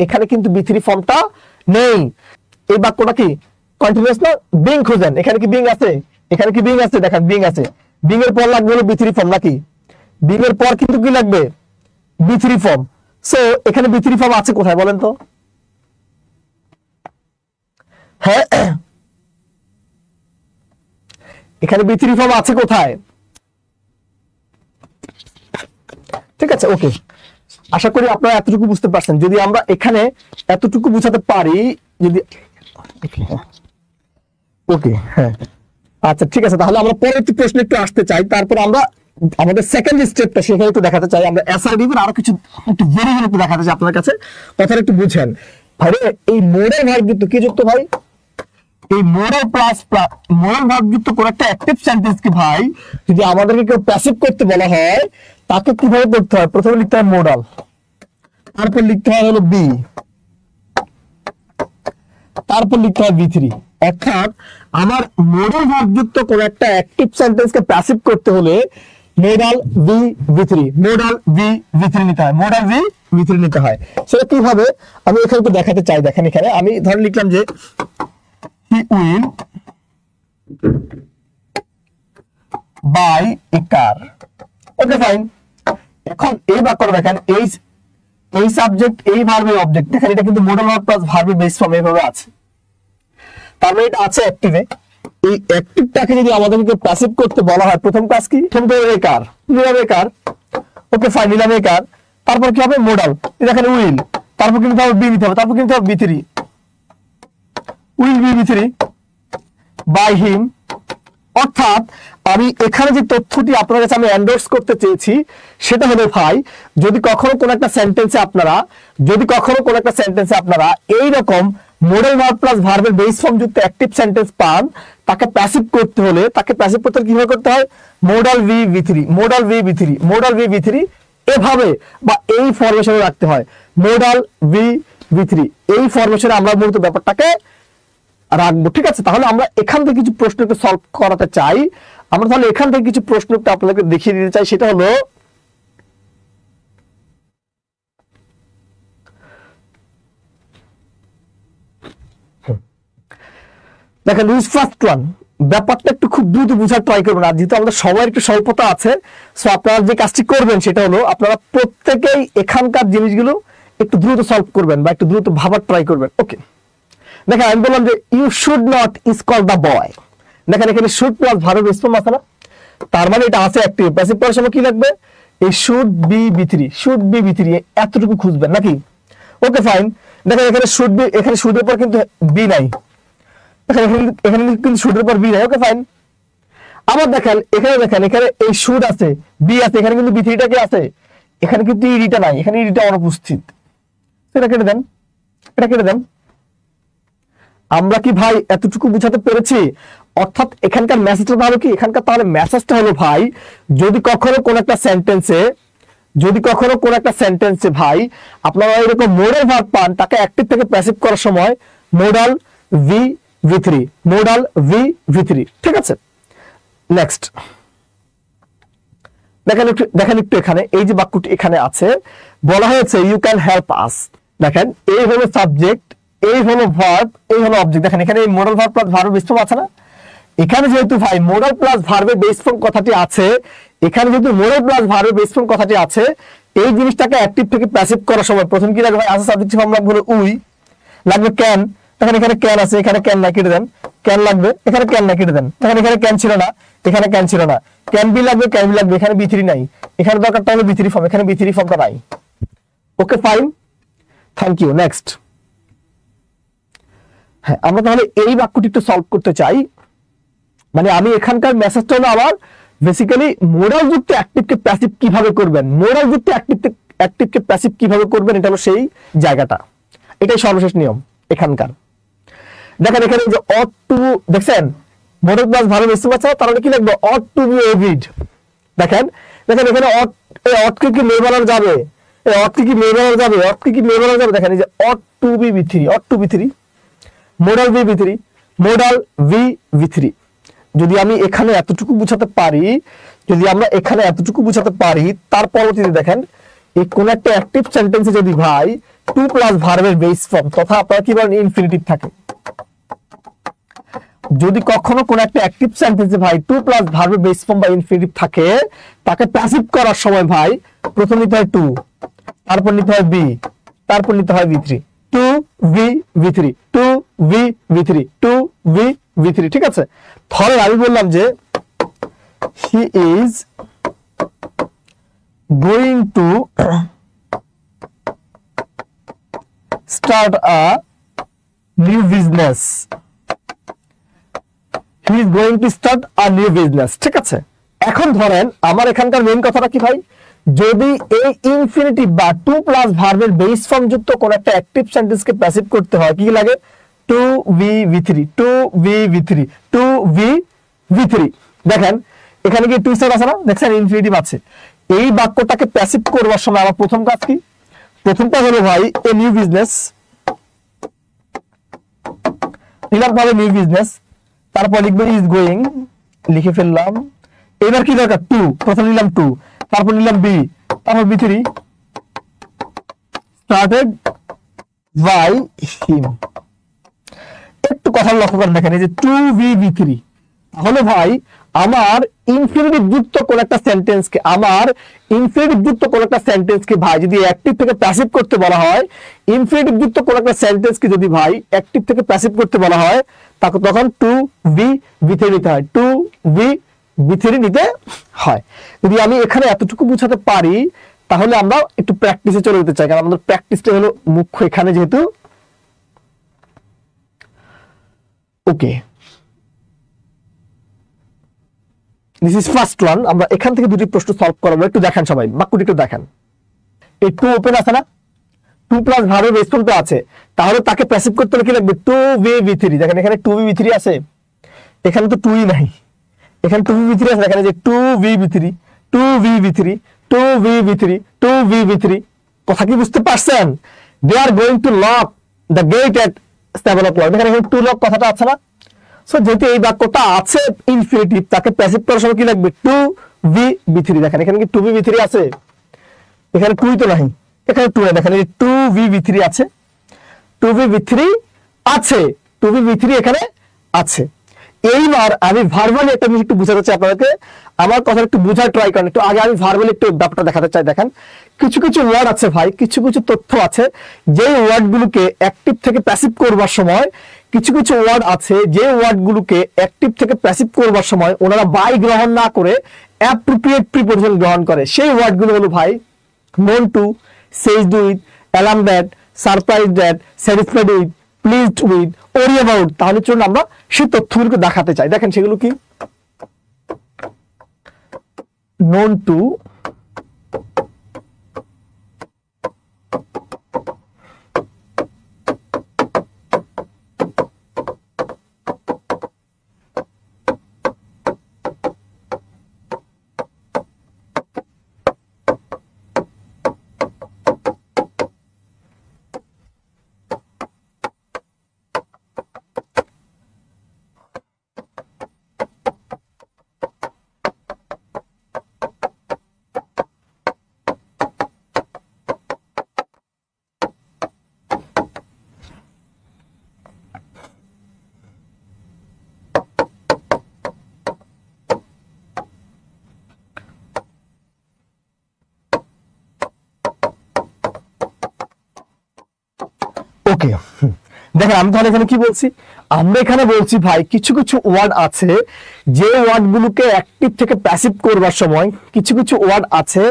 এখানে কিন্তু বি3 ফর্মটা নেই। এই বাক্যটা কি কন্টিনিউয়াস না, বিং খুঁজেন, এখানে কি বিং আছে, এখানে কি বিং আছে, দেখেন বিং আছে। বিং এর পর লাগবে হলো বি3 ফর্ম, নাকি বিং এর পর কিন্তু কি লাগবে, বি3 ফর্ম। সো এখানে বি3 ফর্ম আছে কোথায় বলেন তো, হ্যাঁ এখানে বি3 ফর্ম আছে কোথায়, ঠিক আছে। ওকে, আশা করি আপনারা এতটুকু বুঝতে পারছেন। যদি আমরা এখানে এতটুকু বুঝাতে পারি, যদি ওকে, হ্যাঁ, আচ্ছা ঠিক আছে। তাহলে আমরা পরবর্তী প্রশ্ন একটু আসতে চাই, তারপর আমরা আমাদের সেকেন্ড স্টেপটা সেখানে একটু দেখাতে চাই। আমরা এসআরডিবি আরো কিছু একটু ভেরিয়েবল একটু দেখাতে চাই আপনার কাছে, কথাটা একটু বুঝেন ভাই। এই মোডাল ভার্ব যুক্ত কি যুক্ত ভাই? এই মোডাল প্লাস মোডাল ভার্ব যুক্ত কোন একটা অ্যাক্টিভ সেন্টেন্স কি ভাই যদি আমাদেরকে কেউ প্যাসিভ করতে বলা হয়, তাকে কিভাবে করতে হয়? প্রথমে লিখতে হয় মোডাল, তারপর লিখতে হয় হলো বি, তারপর লিখতে হয় বি3। অর্থাৎ আমার মোডাল ভার্ব যুক্ত কোন একটা অ্যাক্টিভ সেন্টেন্সকে প্যাসিভ করতে হলে মোডাল বি বি3, মোডাল বি বি3 নিতে হয়, মোডাল বি বি3 নিতে হয়। সেটা কিভাবে আমি এখানে একটু দেখাতে চাই। দেখেন এখানে আমি ধরে লিখলাম যে he will buy a car, okay fine. এখন এই বাক্যটা দেখেন, এই সাবজেক্ট, এই ভার্ব, এই অবজেক্ট, দেখেন এটা কিন্তু মোডাল ভার্ব প্লাস ভার্বের বেস ফর্ম এইভাবে আছে। তার মানে এটা আছে অ্যাক্টিভে। এই অ্যাক্টিভটাকে যদি আমাদেরকে প্যাসিভ করতে বলা হয়, প্রথম কাজ কি? প্রথম তো এ কার, নিলাম এ কার, ওকে ফাইন, নিলাম এ কার। তারপর কি হবে? মোডাল, দেখেন উইল, তারপর কিন্তু হবে বি নিতে হবে, তারপর কিন্তু হবে বি3, উইল বি বি3 বাই হিম। অর্থাৎ আমি এখানে যে তথ্যটি আপনার কাছে আমি এন্ডোর্স করতে চেয়েছি সেটা হলো ভাই, যদি কখনো কোন একটা সেন্টেন্সে আপনারা এইরকম মোডাল ভার্ব প্লাস ভার্বের বেস ফর্ম যুক্ত অ্যাক্টিভ সেন্টেন্স পান, তাকে প্যাসিভ করতে হলে কিভাবে করতে হয়? মোডাল ভি ভি3, মোডাল ভি ভি3, মোডাল ভি ভি3 এভাবে বা এই ফরমেশনে রাখতে হয়, মোডাল ভি ভি3। এই ফরমেশনে আমরা মূলত ব্যাপারটাকে রাখবো, ঠিক আছে? তাহলে আমরা এখান থেকে কিছু প্রশ্ন একটু সলভ করাতে চাই। আমরা তাহলে এখান থেকে কিছু প্রশ্ন একটু আপনাদেরকে দেখিয়ে দিতে চাই। সেটা হলো দেখেন ফার্স্ট ওয়ান, ব্যাপারটা একটু খুব দ্রুত বুঝার ট্রাই করবেন। আর যেহেতু আমাদের সময়ের একটু স্বল্পতা আছে, সো আপনারা যে কাজটি করবেন সেটা হলো আপনারা প্রত্যেকেই এখানকার জিনিসগুলো একটু দ্রুত সলভ করবেন বা একটু দ্রুত ভাবার ট্রাই করবেন। ওকে, দেখেন আমি বললাম যে you should not is call the boy. দেখেন এখানে should plus verb base form আছে না, তার মানে এটা আছে অ্যাক্টিভ। প্যাসিভ করার সময় কি লাগবে? এই শুড বি বি3, শুড বি বি3 এতটুকু খুঁজবেন নাকি? Okay fine. দেখেন এখানে শুড বি, এখানে শুডের পর কিন্তু বি নাই, এখানে কিন্তু শুডের পর বি নাই। Okay fine. আবার দেখেন এখানে এই শুড আছে, বি আছে, এখানে কিন্তু বি3টা কি আছে? এখানে কিন্তু ইডিটা নাই, এখানে ইডিটা অনুপস্থিত। এটা কেটে দেন, এটা কেটে দেন। আমরা কি ভাই এতটুকু বুঝাতে পেরেছি? অর্থাৎ এখানকার মেসেজটা হলো কি, এখানকার তাহলে মেসেজটা হলো ভাই, যদি কখনো কোন একটা সেন্টেন্সে ভাই আপনারা এরকম মোডাল ভার্ব পান, তাকে অ্যাক্টিভ থেকে প্যাসিভ করার সময় মোডাল ভি ভি3, মোডাল ভি ভি3, ঠিক আছে? নেক্সট দেখেন একটু এখানে এই যে বাক্যটি এখানে আছে, বলা হয়েছে ইউ ক্যান হেল্প আস। দেখেন এই হলো সাবজেক্ট, এই হলো ভার্ব, এই হলো অবজেক্ট। দেখেন এখানে এই মোডাল ভার্ব প্লাস ভার্বের বেস ফর্ম আছে না? এখানে যেহেতু ভাই মোডাল প্লাস ভার্বের বেস ফর্ম কথাটি আছে, এই জিনিসটাকে অ্যাক্টিভ থেকে প্যাসিভ করার সময় প্রথম কি লাগবে? আছে সাবজেক্ট ফর্ম লাগবে উই, লাগবে ক্যান। দেখেন এখানে ক্যান আছে, এখানে ক্যান না, কেটে দেন। ক্যান লাগবে, এখানে ক্যান না, কেটে দেন। দেখেন এখানে ক্যান ছিল না, এখানে ক্যান ছিল না। ক্যান বি লাগবে, ক্যান বি লাগবে, এখানে বি3 নাই, এখানে দরকারটা হলো বি3 ফর্ম, এখানে বি3 ফর্মটা নাই। Okay fine, thank you. Next, হ্যাঁ আমরা তাহলে এই বাক্যটি একটু সলভ করতে চাই। মানে আমি এখানকার মেসেজটা হলো আবার বেসিক্যালি মোডাল যুক্ত অ্যাক্টিভকে প্যাসিভ কিভাবে করবেন, মোডাল যুক্ত অ্যাক্টিভকে প্যাসিভ কিভাবে করবেন, এটা হলো সেই জায়গাটা। এটাই সর্বশেষ নিয়ম এখানকার। দেখেন এখানে যে অট টু, দেখছেন modal plus verb base form আছে, তাহলে কি লিখবো? Ought to be obeyed. দেখেন এখানে অটকে কি মেয়ে বানানো যাবে? অটকে কি মেয়ে বানানো যাবে? দেখেন এই যে অট টু বি বি3, অট টু বি3, মোডাল ভি বি3, মোডাল ভি ভি3। যদি আমি এখানে এতটুকু বুঝাতে পারি, তার পরবর্তীতে দেখেন এই কোন একটা অ্যাক্টিভ সেন্টেন্সে যদি ভাই টু প্লাস ভার্বের বেস ফর্ম তথা আপনারা কি বলেন ইনফিনিটিভ থাকে, যদি কখনো কোন একটা অ্যাক্টিভ সেন্টেন্সে ভাই টু প্লাস ভার্বের বেস ফর্ম বা ইনফিনিটিভ থাকে, তাকে প্যাসিভ করার সময় ভাই প্রথম নিতে হয় টু, তারপর নিতে হয় বি, তারপর নিতে হয় ভি3, টু ভি ভি3, টু ভি ভি3, টু ভি ভি3, ঠিক আছে? ধরেন আমি বললাম যে he is going to start a new business, he is going to start a new business. ঠিক আছে, এখন ধরেন আমার এখানকার মেইন কথাটা কি ভাই, যদি এই ইনফিনিটিভ বা টু প্লাস ভার্বের বেস ফর্ম যুক্ত কোন একটা অ্যাক্টিভ সেন্টেন্সকে প্যাসিভ করতে হয়, কি লাগে, to V V three, to V V three, to V V three. দেখেন এখানে কি টু স্টার আছে না, দেখছেন ইনফিনিটিভ আছে। এই বাক্যটাকে প্যাসিভ করবার সময় আমার প্রথম কাজ কি, প্রথম কাজ হলো ভাই এ নিউ বিজনেস, নিলাম ভাবে নিউ বিজনেস, তারপর লিখবো ইজ গোয়িং, লিখে ফেললাম। এবার কি দরকার, টু, প্রথম নিলাম টু, তারপর নিলাম বি, তারপর B three, started by him. একটু কথা লক্ষ্য করেন, দেখেন এই যে টু বি বি থ্রি, তাহলে ভাই আমার ইনফিনিটিভ যুক্ত কোন একটা সেন্টেন্সকে, আমার ইনফিনিটিভ যুক্ত কোন একটা সেন্টেন্সকে ভাই যদি অ্যাক্টিভ থেকে প্যাসিভ করতে বলা হয়, ইনফিনিটিভ যুক্ত কোন একটা সেন্টেন্সকে যদি ভাই অ্যাক্টিভ থেকে প্যাসিভ করতে বলা হয়, তখন টু বি বি থ্রি নিতে হয়, টু বি বি থ্রি নিতে হয়। যদি আমি এখানে এতটুকু বুঝাতে পারি তাহলে আমরা একটু প্র্যাকটিসে চলে যেতে চাই, কারণ আমাদের প্র্যাকটিসটা হলো মুখ্য এখানে যেহেতু। ওকে, দিস ইজ ফার্স্ট ওয়ান। আমরা এখান থেকে দুটি প্রশ্ন সলভ করবো, একটু দেখেন সবাই, বাক্যটি একটু দেখেন। এই টু ওপেন আছে না, টু প্লাস ভার্বের বেস ফর্ম তো আছে, তাহলে তাকে প্যাসিভ করতে হলে কি লাগবে, টু বি বি থ্রি। দেখেন এখানে টু বি বি থ্রি আছে, এখানে তো টুই নাই, এখানে টু বি বি থ্রি আছে, এখানে যে to be be three, to be be three, to be be three, to be be three. কথা কি বুঝতে পারছেন? They are going to lock the gate at 7 o'clock। দেখেন এখানে টু লক কথাটা আছে না, সো যেহেতু এই বাক্যটা আছে ইনফিনিটিভ, তাকে প্যাসিভ করার সময় কি লাগবে, টু বি বি থ্রি। দেখেন এখানে কি টু বি বি থ্রি আছে, এখানে টুই তো নাই, এখানে টু নাই, দেখেন এই টু বি বি থ্রি আছে, টু বি বি থ্রি আছে, টু বি বি থ্রি এখানে আছে। এইবার আমি ভার্বালি একটা জিনিস একটু বুঝাতে চাই আপনাদেরকে, আমার কথা একটু বুঝার ট্রাই করেন একটু। আগে আমি ভার্বালি একটু ব্যাপারটা দেখাতে চাই। দেখেন কিছু কিছু ওয়ার্ড আছে ভাই, কিছু কিছু তথ্য আছে যে ওয়ার্ডগুলোকে অ্যাক্টিভ থেকে প্যাসিভ করবার সময়, কিছু কিছু ওয়ার্ড আছে যে ওয়ার্ডগুলোকে অ্যাক্টিভ থেকে প্যাসিভ করবার সময় ওনারা বাই গ্রহণ না করে অ্যাপ্রোপ্রিয়েট প্রিপোজিশন গ্রহণ করে। সেই ওয়ার্ডগুলো হলো ভাই known to, সেজড with, alarm that, surprise that, satisfied with, pleased with, ওরি অ্যাবাউট। তাহলে চলুন আমরা সেই তথ্যগুলোকে দেখাতে চাই। দেখেন সেগুলো কি, নোন টু, ওকে। দেখেন আমি তাহলে এখানে কি বলছি, আমরা এখানে বলছি ভাই কিছু কিছু ওয়ার্ড আছে যে ওয়ার্ডগুলোকে অ্যাক্টিভ থেকে প্যাসিভ করবার সময়, কিছু কিছু ওয়ার্ড আছে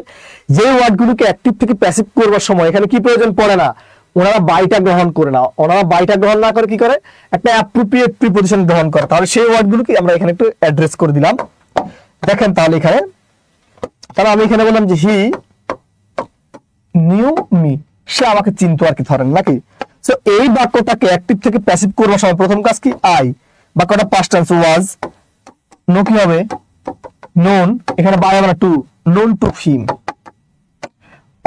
যে ওয়ার্ডগুলোকে অ্যাক্টিভ থেকে প্যাসিভ করবার সময় এখানে কি প্রয়োজন পড়ে না, ওনারা বাইটা গ্রহণ করে না। ওনারা বাইটা গ্রহণ না করে কি করে, একটা অ্যাপ্রোপ্রিয়েট প্রিপোজিশন গ্রহণ করে। তাহলে সেই ওয়ার্ডগুলোকে আমরা এখানে একটু অ্যাড্রেস করে দিলাম। দেখেন তাহলে এখানে, তাহলে আমি এখানে বললাম যে হি নিউ মি, সে আমাকে চিনতো আর কি, ধরেন নাকি। সো এই বাক্যটাকে অ্যাক্টিভ থেকে প্যাসিভ করবার সময় প্রথম কাজ কি, আই, বাক্যটা পাস্ট টেন্স, ওয়াজ, নো কি হবে, নোন, এখানে বাই হবে না, টু, নোন টু হিম।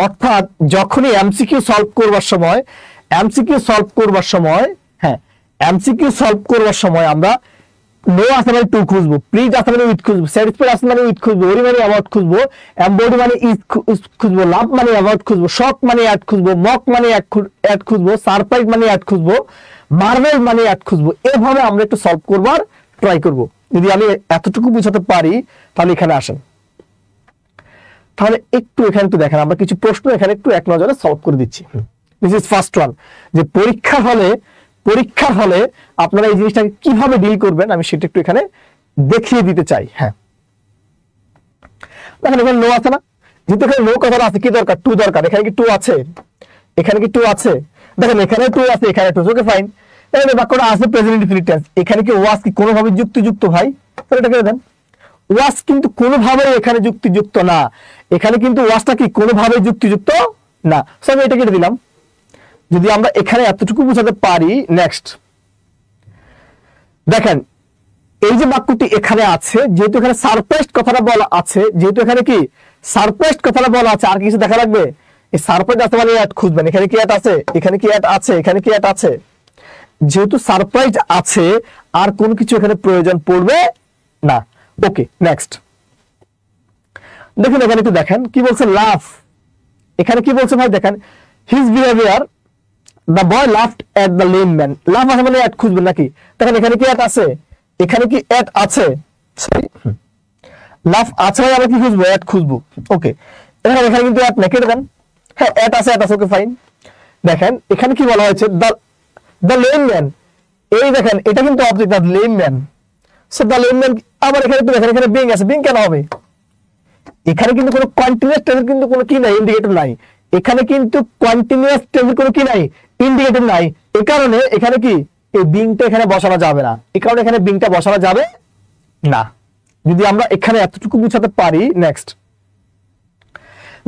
অর্থাৎ যখনই এমসিকিউ সলভ করবার সময়, এমসিকিউ সলভ করবার সময়, হ্যাঁ এমসিকিউ সলভ করবার সময় আমরা নো আসে মানে টু খুঁজবো, প্লিজ আসে মানে উইথ খুঁজবো, স্যাটিসফাইড আসে মানে উইথ খুঁজবো, ওরি মানে অ্যাবাউট খুঁজবো, এমবডি মানে ইজ খুঁজবো, লাভ মানে অ্যাবাউট খুঁজবো, শক মানে অ্যাড খুঁজবো, মক মানে অ্যাড খুঁজবো, সারপ্রাইজ মানে অ্যাড খুঁজবো, মার্ভেল মানে অ্যাড খুঁজবো। এভাবে আমরা একটু সলভ করবার ট্রাই করব। যদি আমি এতটুকু বুঝাতে পারি তাহলে এখানে আসেন। তাহলে একটু এখানে একটু দেখেন, আমরা কিছু প্রশ্ন এখানে একটু এক নজরে সলভ করে দিচ্ছি। দিস ইজ ফার্স্ট ওয়ান, যে পরীক্ষার হলে আপনারা এই জিনিসটাকে কিভাবে ডিল করবেন আমি সেটা একটু এখানে দেখিয়ে দিতে চাই। হ্যাঁ দেখেন এখানে নো আছে না, যেহেতু এখানে নো কথা আছে, কি দরকার, টু দরকার। এখানে কি টু আছে, এখানে কি টু আছে, দেখেন এখানে টু আছে, এখানে টু, ওকে ফাইন। এই বাক্যটা আছে প্রেজেন্ট ইনডিফিনিট টেন্স, এখানে কি ওয়াজ কি কোনোভাবে যুক্তিযুক্ত ভাই? তাহলে এটা কেটে দেন। ওয়াজ কিন্তু কোনোভাবেই এখানে যুক্তিযুক্ত না, এখানে কিন্তু ওয়াজটা কি কোনোভাবেই যুক্তিযুক্ত না, সো আমি এটা কেটে দিলাম। যদি আমরা এখানে এতটুকু বোঝাতে পারি, নেক্সট দেখেন এই যে বাক্যটি এখানে আছে, যেহেতু এখানে সারপ্রাইজড কথাটা বলা আছে, যেহেতু এখানে কি সারপ্রাইজড কথাটা বলা আছে, আর কিছু দেখা লাগবে? এই সারপ্রাইজ আছে মানে অ্যাড খুঁজবেন, এখানে কি অ্যাড আছে, এখানে কি অ্যাড আছে, এখানে কি অ্যাড আছে। যেহেতু সারপ্রাইজ আছে আর কোনো কিছু এখানে প্রয়োজন পড়বে না। ওকে, নেক্সট দেখুন এখানে একটু দেখেন কি বলছে, লাভ। এখানে কি বলছে ভাই দেখেন, his behaviour, the boy laughed at the lame man. লাভ আছে মানে অ্যাড খুঁজবেন নাকি? দেখেন এখানে কি অ্যাড আছে, এখানে কি অ্যাড আছে, লাভ আছে মানে আমরা কি খুঁজবো, অ্যাড খুঁজবো। ওকে, এখানে কিন্তু অ্যাড না, কেটে দেন। হ্যাঁ অ্যাড আছে, ওকে ফাইন। দেখেন এখানে কি বলা হয়েছে, দ্য লেম ম্যান, এই দেখেন এটা কিন্তু object, the lame man. So the lame man, আবার এখানে একটু দেখেন এখানে বিং আছে, বিং কেন হবে? এখানে কিন্তু কোনো কন্টিনিউয়াস টেন্সের কিন্তু কোনো কি নাই, ইন্ডিকেটর নাই। এখানে কিন্তু কন্টিনিউয়াস টেন্সের কোনো কি নাই, ইন্ডিকেটর নাই। এই কারণে এখানে কি এই বিংটা এখানে বসানো যাবে না, এই কারণে এখানে বিংটা বসানো যাবে না। যদি আমরা এখানে এতটুকু বুঝাতে পারি, নেক্সট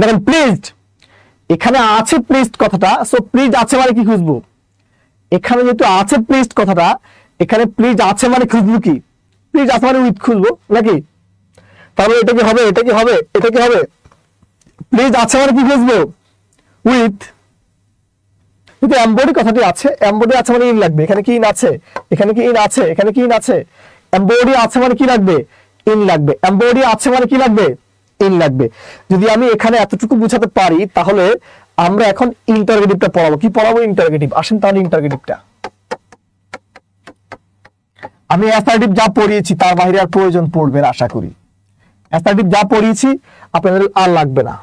দেখেন প্লিজড, এখানে আছে প্লিজড কথাটা, সো প্লিজ আছে মানে কি খুঁজবো? এখানে যেহেতু আছে প্লিজড কথাটা, এখানে প্লিজ আছে মানে খুঁজবো কি? প্লিজ আছে মানে উইথ খুঁজবো নাকি? তাহলে এটা কি হবে, এটা কি হবে, এটা কি হবে? প্লিজ আছে মানে কি খুঁজবো? উইথ। কিন্তু এমবডি কথাটি আছে, এমবডি আছে মানে ইন লাগবে। এখানে কি ইন আছে, এখানে কি ইন আছে, এখানে কি ইন আছে। এমবডি আছে মানে কি লাগবে, ইন লাগবে। এমবডি আছে মানে কি লাগবে, ইন লাগবে। যদি আমি এখানে এতটুকু বুঝাতে পারি, তাহলে আমরা এখন ইন্টারোগেটিভটা পড়াবো। কি পড়াবো? ইন্টারোগেটিভ। আসেন তাহলে ইন্টারোগেটিভটা। আমি অ্যাসার্টিভ যা পড়িয়েছি তার বাইরে আর প্রয়োজন পড়বে না আশা করি। অ্যাসার্টিভ যা পড়িয়েছি আপনাদের আর লাগবে না।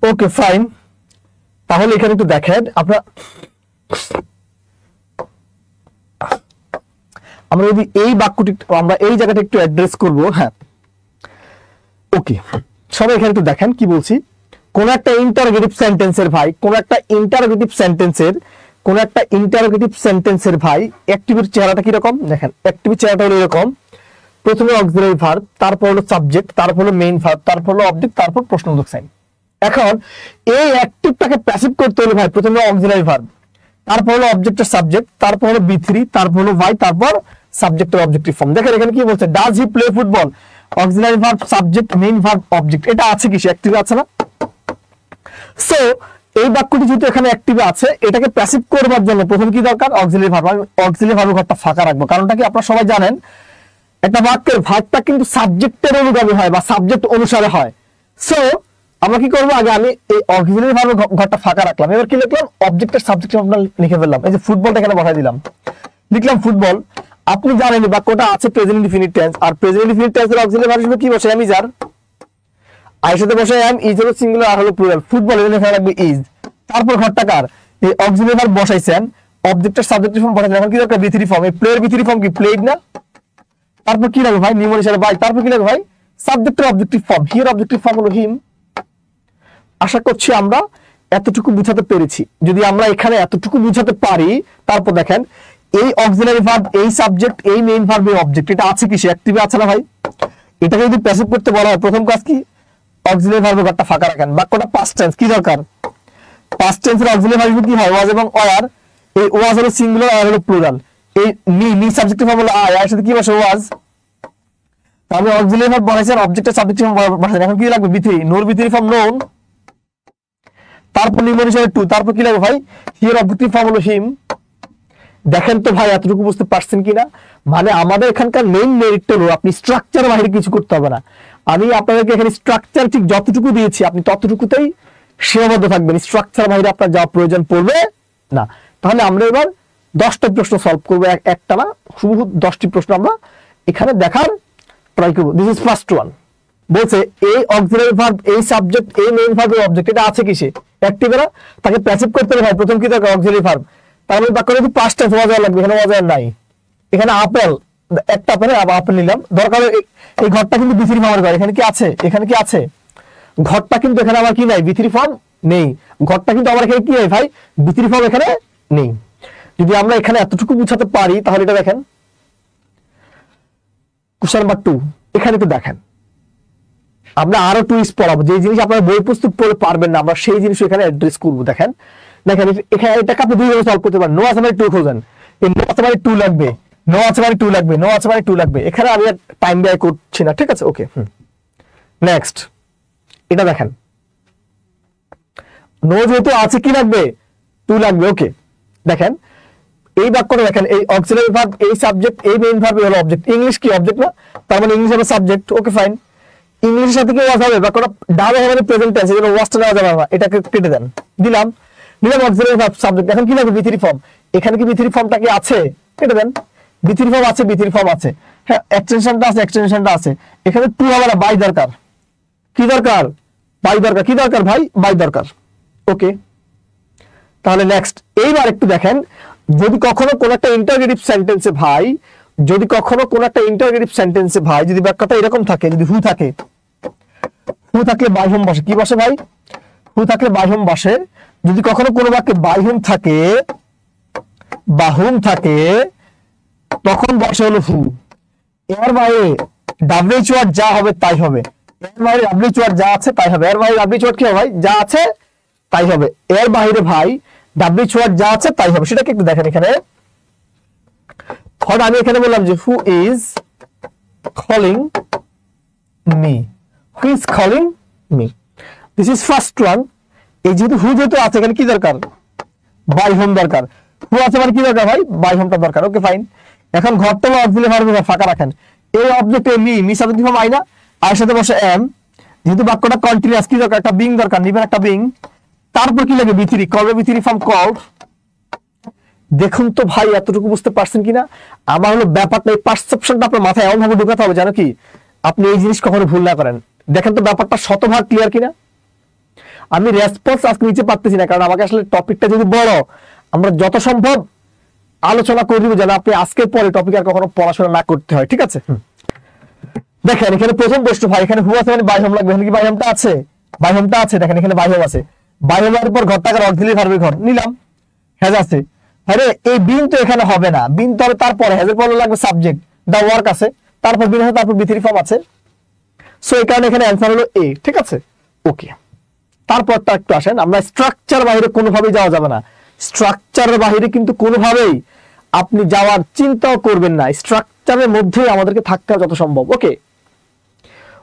ওকে ফাইন, তাহলে এখানে একটু দেখেন আপনারা, আমরা যদি এই বাক্যটি আমরা এই জায়গাটা একটু অ্যাড্রেস করব। হ্যাঁ ওকে, সবাই এখানে একটু দেখেন কি বলছি। কোন একটা ইন্টারোগেটিভ সেন্টেন্সের ভাই, কোন একটা ইন্টারোগেটিভ সেন্টেন্সের ভাই অ্যাক্টিভের চেহারাটা কি রকম দেখেন। অ্যাক্টিভের চেহারাটা হলো এরকম, প্রথমে অক্সিলারি ভার্ব, তারপর হলো সাবজেক্ট, তারপর হলো মেইন ভার্ব, তারপর হলো অবজেক্ট, তারপর প্রশ্নবোধক সাইন। এখন এই অ্যাক্টিভটাকে প্যাসিভ করতে হলে ভাই প্রথমে অক্সিলারি ভার্ব, তারপর হলো অবজেক্টের সাবজেক্ট, তারপর হলো বি3, তারপর হলো ভাই, তারপর সাবজেক্টের অবজেক্টিভ ফর্ম। দেখেন এখানে কি বলছে, does he play football, auxiliary verb, subject, main verb, object. এটা আছে কি, অ্যাক্টিভে আছে না? সো এই বাক্যটি যেহেতু এখানে অ্যাক্টিভে আছে, এটাকে প্যাসিভ করবার জন্য প্রথম কি দরকার, অক্সিলারি ভার্ব। আমি অক্সিলারি ভার্বের ঘরটা ফাঁকা রাখবো, কারণটা কি আপনারা সবাই জানেন, একটা বাক্যের ভার্বটা কিন্তু সাবজেক্টের অনুগামী হয় বা সাবজেক্ট অনুসারে হয়। সো আমরা কি করবো, আগে আমি এই অক্সিলারি ভার্বের ঘরটা ফাঁকা রাখলাম। এবার কি লিখলাম, অবজেক্টের সাবজেক্ট আমরা লিখে ফেললাম। এই যে ফুটবলটা এখানে বসাই দিলাম, লিখলাম ফুটবল। আপনি জানেন বাক্যটা আছে প্রেজেন্ট ইনডিফিনিট টেন্স, আর প্রেজেন্ট ইনডিফিনিট টেন্সের অক্সিলারি ভার্ব হিসেবে কি বসে, আমি যার আই সাথে বসে এম, ইজ হলো সিঙ্গুলার আর হলো প্লুরাল। ফুটবল এখানে লেখা লাগবে ইজ, তারপর ঘরটা কার, এই অক্সিলারি ভার্ব বসাইছেন, অবজেক্টের সাবজেক্টিভ ফর্ম বসাইছেন। এখন কি দরকার, বি3 ফর্ম। এই প্লেয়ার বি3 ফর্ম কি প্লেড না? তারপর কি লাগবে ভাই, নিউমারিশাল ভাই, তারপর কি লাগবে ভাই, সাবজেক্টের objective form. Here objective form হলো হিম। আশা করছি আমরা এতটুকু বুঝাতে পেরেছি। যদি আমরা এখানে এতটুকু বুঝাতে পারি, তারপর দেখেন এই অক্সিলারি ভার্ব, এই সাবজেক্ট, এই মেইন ভার্ব, এই অবজেক্ট, এটা আছে কি, অ্যাক্টিভে আছে না ভাই? এটাকে যদি প্যাসিভ করতে বলা হয়, প্রথম কাজ কি, অক্সিলারি ভার্বের ঘরটা ফাঁকা রাখেন। বাক্যটা পাস্ট টেন্স, কি দরকার, পাস্ট টেন্সের অক্সিলারি ভার্ব কি হয় ওয়াজ এবং ওয়ার এই ওয়াজ হলো সিঙ্গুলার আর হলো প্লুরাল এই নি সাবজেক্টিভ ফর্ম হলো আর এর সাথে কি বসে ওয়াজ তাহলে অক্সিলারি ভার্ব বসাইছেন অবজেক্টের সাবজেক্টিভ ফর্ম বসাইছেন এখন কি লাগবে বি3 নোর বি3 ফর্ম নোন তারপর নিম্ন হিসেবে টু তারপর কি লাগবে ভাই হিয়ার অবজেক্টিভ ফর্ম হলো হিম দেখেন তো ভাই এতটুকু বুঝতে পারছেন কিনা মানে আমাদের এখানকার মেইন মেরিট হলো আপনি স্ট্রাকচার বাইরে কিছু করতে হবে না আমি আপনাদেরকে এখানে স্ট্রাকচার ঠিক যতটুকু দিয়েছি আপনি ততটুকুতেই সীমাবদ্ধ থাকবেন স্ট্রাকচার বাইরে আপনার যাওয়ার প্রয়োজন পড়বে না তাহলে আমরা এবার 10টা প্রশ্ন সলভ করবো একটা না শুধু 10টি প্রশ্ন আমরা এখানে দেখার ট্রাই করবো দিস ইজ ফার্স্ট ওয়ান বলছে এই অক্সিলারি ভার্ব এই সাবজেক্ট এই মেইন ভার্বের অবজেক্ট এটা আছে কিসে অ্যাক্টিভ এরা তাকে প্যাসিভ করতে হবে ভাই প্রথম কি দরকার অক্সিলারি ভার্ব তাহলে বাক্য যদি পাঁচটা হওয়া যায় লাগবে এখানে হওয়া যায় নাই এখানে আপেল একটা আপেল আপেল নিলাম দরকার এই ঘরটা কিন্তু বি3 ফর্মের ঘর এখানে কি আছে এখানে কি আছে ঘরটা কিন্তু এখানে আমার কি নাই বি3 ফর্ম নেই ঘরটা কিন্তু আমার এখানে কি হয় ভাই বি3 ফর্ম এখানে নেই যদি আমরা এখানে এতটুকু বুঝাতে পারি তাহলে এটা দেখেন কোশ্চেন নাম্বার 2 এখানে তো দেখেন আমরা আরো টুইস্ট পড়াবো যে জিনিস আপনারা বই পুস্তক পড়ে পারবেন না আমরা সেই জিনিস এখানে অ্যাড্রেস করব দেখেন এখানে এটাকে আপনি দুইভাবে সলভ করতে পারেন নো আছে মানে 2 খোঁজেন এই নো আছে মানে 2 লাগবে নো আছে মানে 2 লাগবে নো আছে মানে 2 লাগবে এখানে আমি টাইম ব্যয় করছি না ঠিক আছে ওকে নেক্সট এটা দেখেন নো যেহেতু আছে কি লাগবে 2 লাগবে ওকে দেখেন এই বাক্যটা দেখেন এই অক্সিলারি ভার্ব এই সাবজেক্ট এই মেইন ভার্ব হলো অবজেক্ট ইংলিশ কি অবজেক্ট না তার মানে ইংলিশ হবে সাবজেক্ট ওকে ফাইন ইংলিশের সাথে কি ওয়াজ হবে বাক্যটা ডাবল হবে প্রেজেন্ট টেন্স এজন্য ওয়াজটা দেওয়া যাবে না এটাকে কেটে দেন দিলাম অক্সিলারি ভার্ব সাবজেক্ট এখন কি লাগবে বি3 ফর্ম এখানে কি বি3 ফর্মটা কি আছে কেটে দেন বি3 ফর্ম আছে বি3 ফর্ম আছে হ্যাঁ এক্সটেনশনটা আছে এখানে টু হবে না বাই দরকার কি দরকার বাই দরকার কি দরকার ভাই বাই দরকার ওকে তাহলে নেক্সট এইবার একটু দেখেন যদি কখনো কোন একটা ইন্টারোগেটিভ সেন্টেন্সে ভাই যদি কখনো কোন একটা ইন্টারোগেটিভ সেন্টেন্সে ভাই যদি বাক্যটা এরকম থাকে যদি হু থাকে হু থাকলে বাই হোম বসে কি বসে ভাই হু থাকলে বাই হোম বসে যদি কখনো কোনো বাক্যে বাই হোম থাকে বা হোম থাকে তখন বসে হলো হু এর বাইরে ডাব্লিউএইচ ওয়ার্ড যা হবে তাই হবে এর বাইরে ডাব্লিউএইচ ওয়ার্ড যা আছে তাই হবে এর বাইরে ডাব্লিউএইচ ওয়ার্ড কি হবে ভাই যা আছে তাই হবে এর বাইরে ভাই ডাব্লিউএইচ ওয়ার্ড যা আছে তাই হবে সেটাকে একটু দেখেন এখানে ধর আমি এখানে বললাম যে who is calling me who is calling me this is first one এই যেহেতু হু যেহেতু আছে এখানে কি দরকার বাই হোম দরকার হু আছে মানে কি দরকার ভাই বাই হোমটা দরকার ওকে ফাইন এখন ঘরটা অক্সিলারি ভার্ব ফাঁকা রাখেন এই অবজেক্টে মি সাবজেক্টিভ ফর্ম আইনা আর সাথে বসে এম যেহেতু বাক্যটা কন্টিনিউয়াস কি দরকার একটা বিং দরকার নিবেন একটা বিং তারপর কি লাগে বি3 কল বি3 ফর্ম কল্ড দেখুন তো ভাই এতটুকু বুঝতে পারছেন কিনা আমার হলো ব্যাপারটা এই পারসেপশনটা আপনার মাথায় এমন ভাবে ঢুকাতে হবে জানো কি আপনি এই জিনিস কখনো ভুল না করেন দেখেন তো ব্যাপারটা শতভাগ ক্লিয়ার কিনা আমি রেসপন্স আজকে নিতে পারতেছি না কারণ আমাকে আসলে টপিকটা যদি বড় আমরা যত সম্ভব আলোচনা করে দিব যেন আপনি আজকের পরে টপিক আর কখনো পড়াশোনা না করতে হয় ঠিক আছে দেখেন এখানে প্রথম প্রশ্ন ভাই এখানে হু আছে মানে বাই হোম লাগবে এখানে কি বাই হোমটা আছে বাই হোমটা আছে দেখেন এখানে বাই হোম আছে বাই হোমের উপর ঘরটাকে অক্সিলারি ভার্বের ঘর নিলাম হ্যাজ আছে আরে এই বিন তো এখানে হবে না বিন তো তারপরে হ্যাজের পরে লাগবে সাবজেক্ট দা ওয়ার্ক আছে তারপর বিন আছে তারপর বি3 ফর্ম আছে সো এই কারণে এখানে অ্যানসার হলো এ ঠিক আছে ওকে তারপরটা একটু আসেন আমরা স্ট্রাকচার বাইরে কোনোভাবেই যাওয়া যাবে না স্ট্রাকচারের বাইরে কিন্তু কোনোভাবেই আপনি যাওয়ার চিন্তাও করবেন না স্ট্রাকচারের মধ্যেই আমাদেরকে থাকতে হবে যত সম্ভব ওকে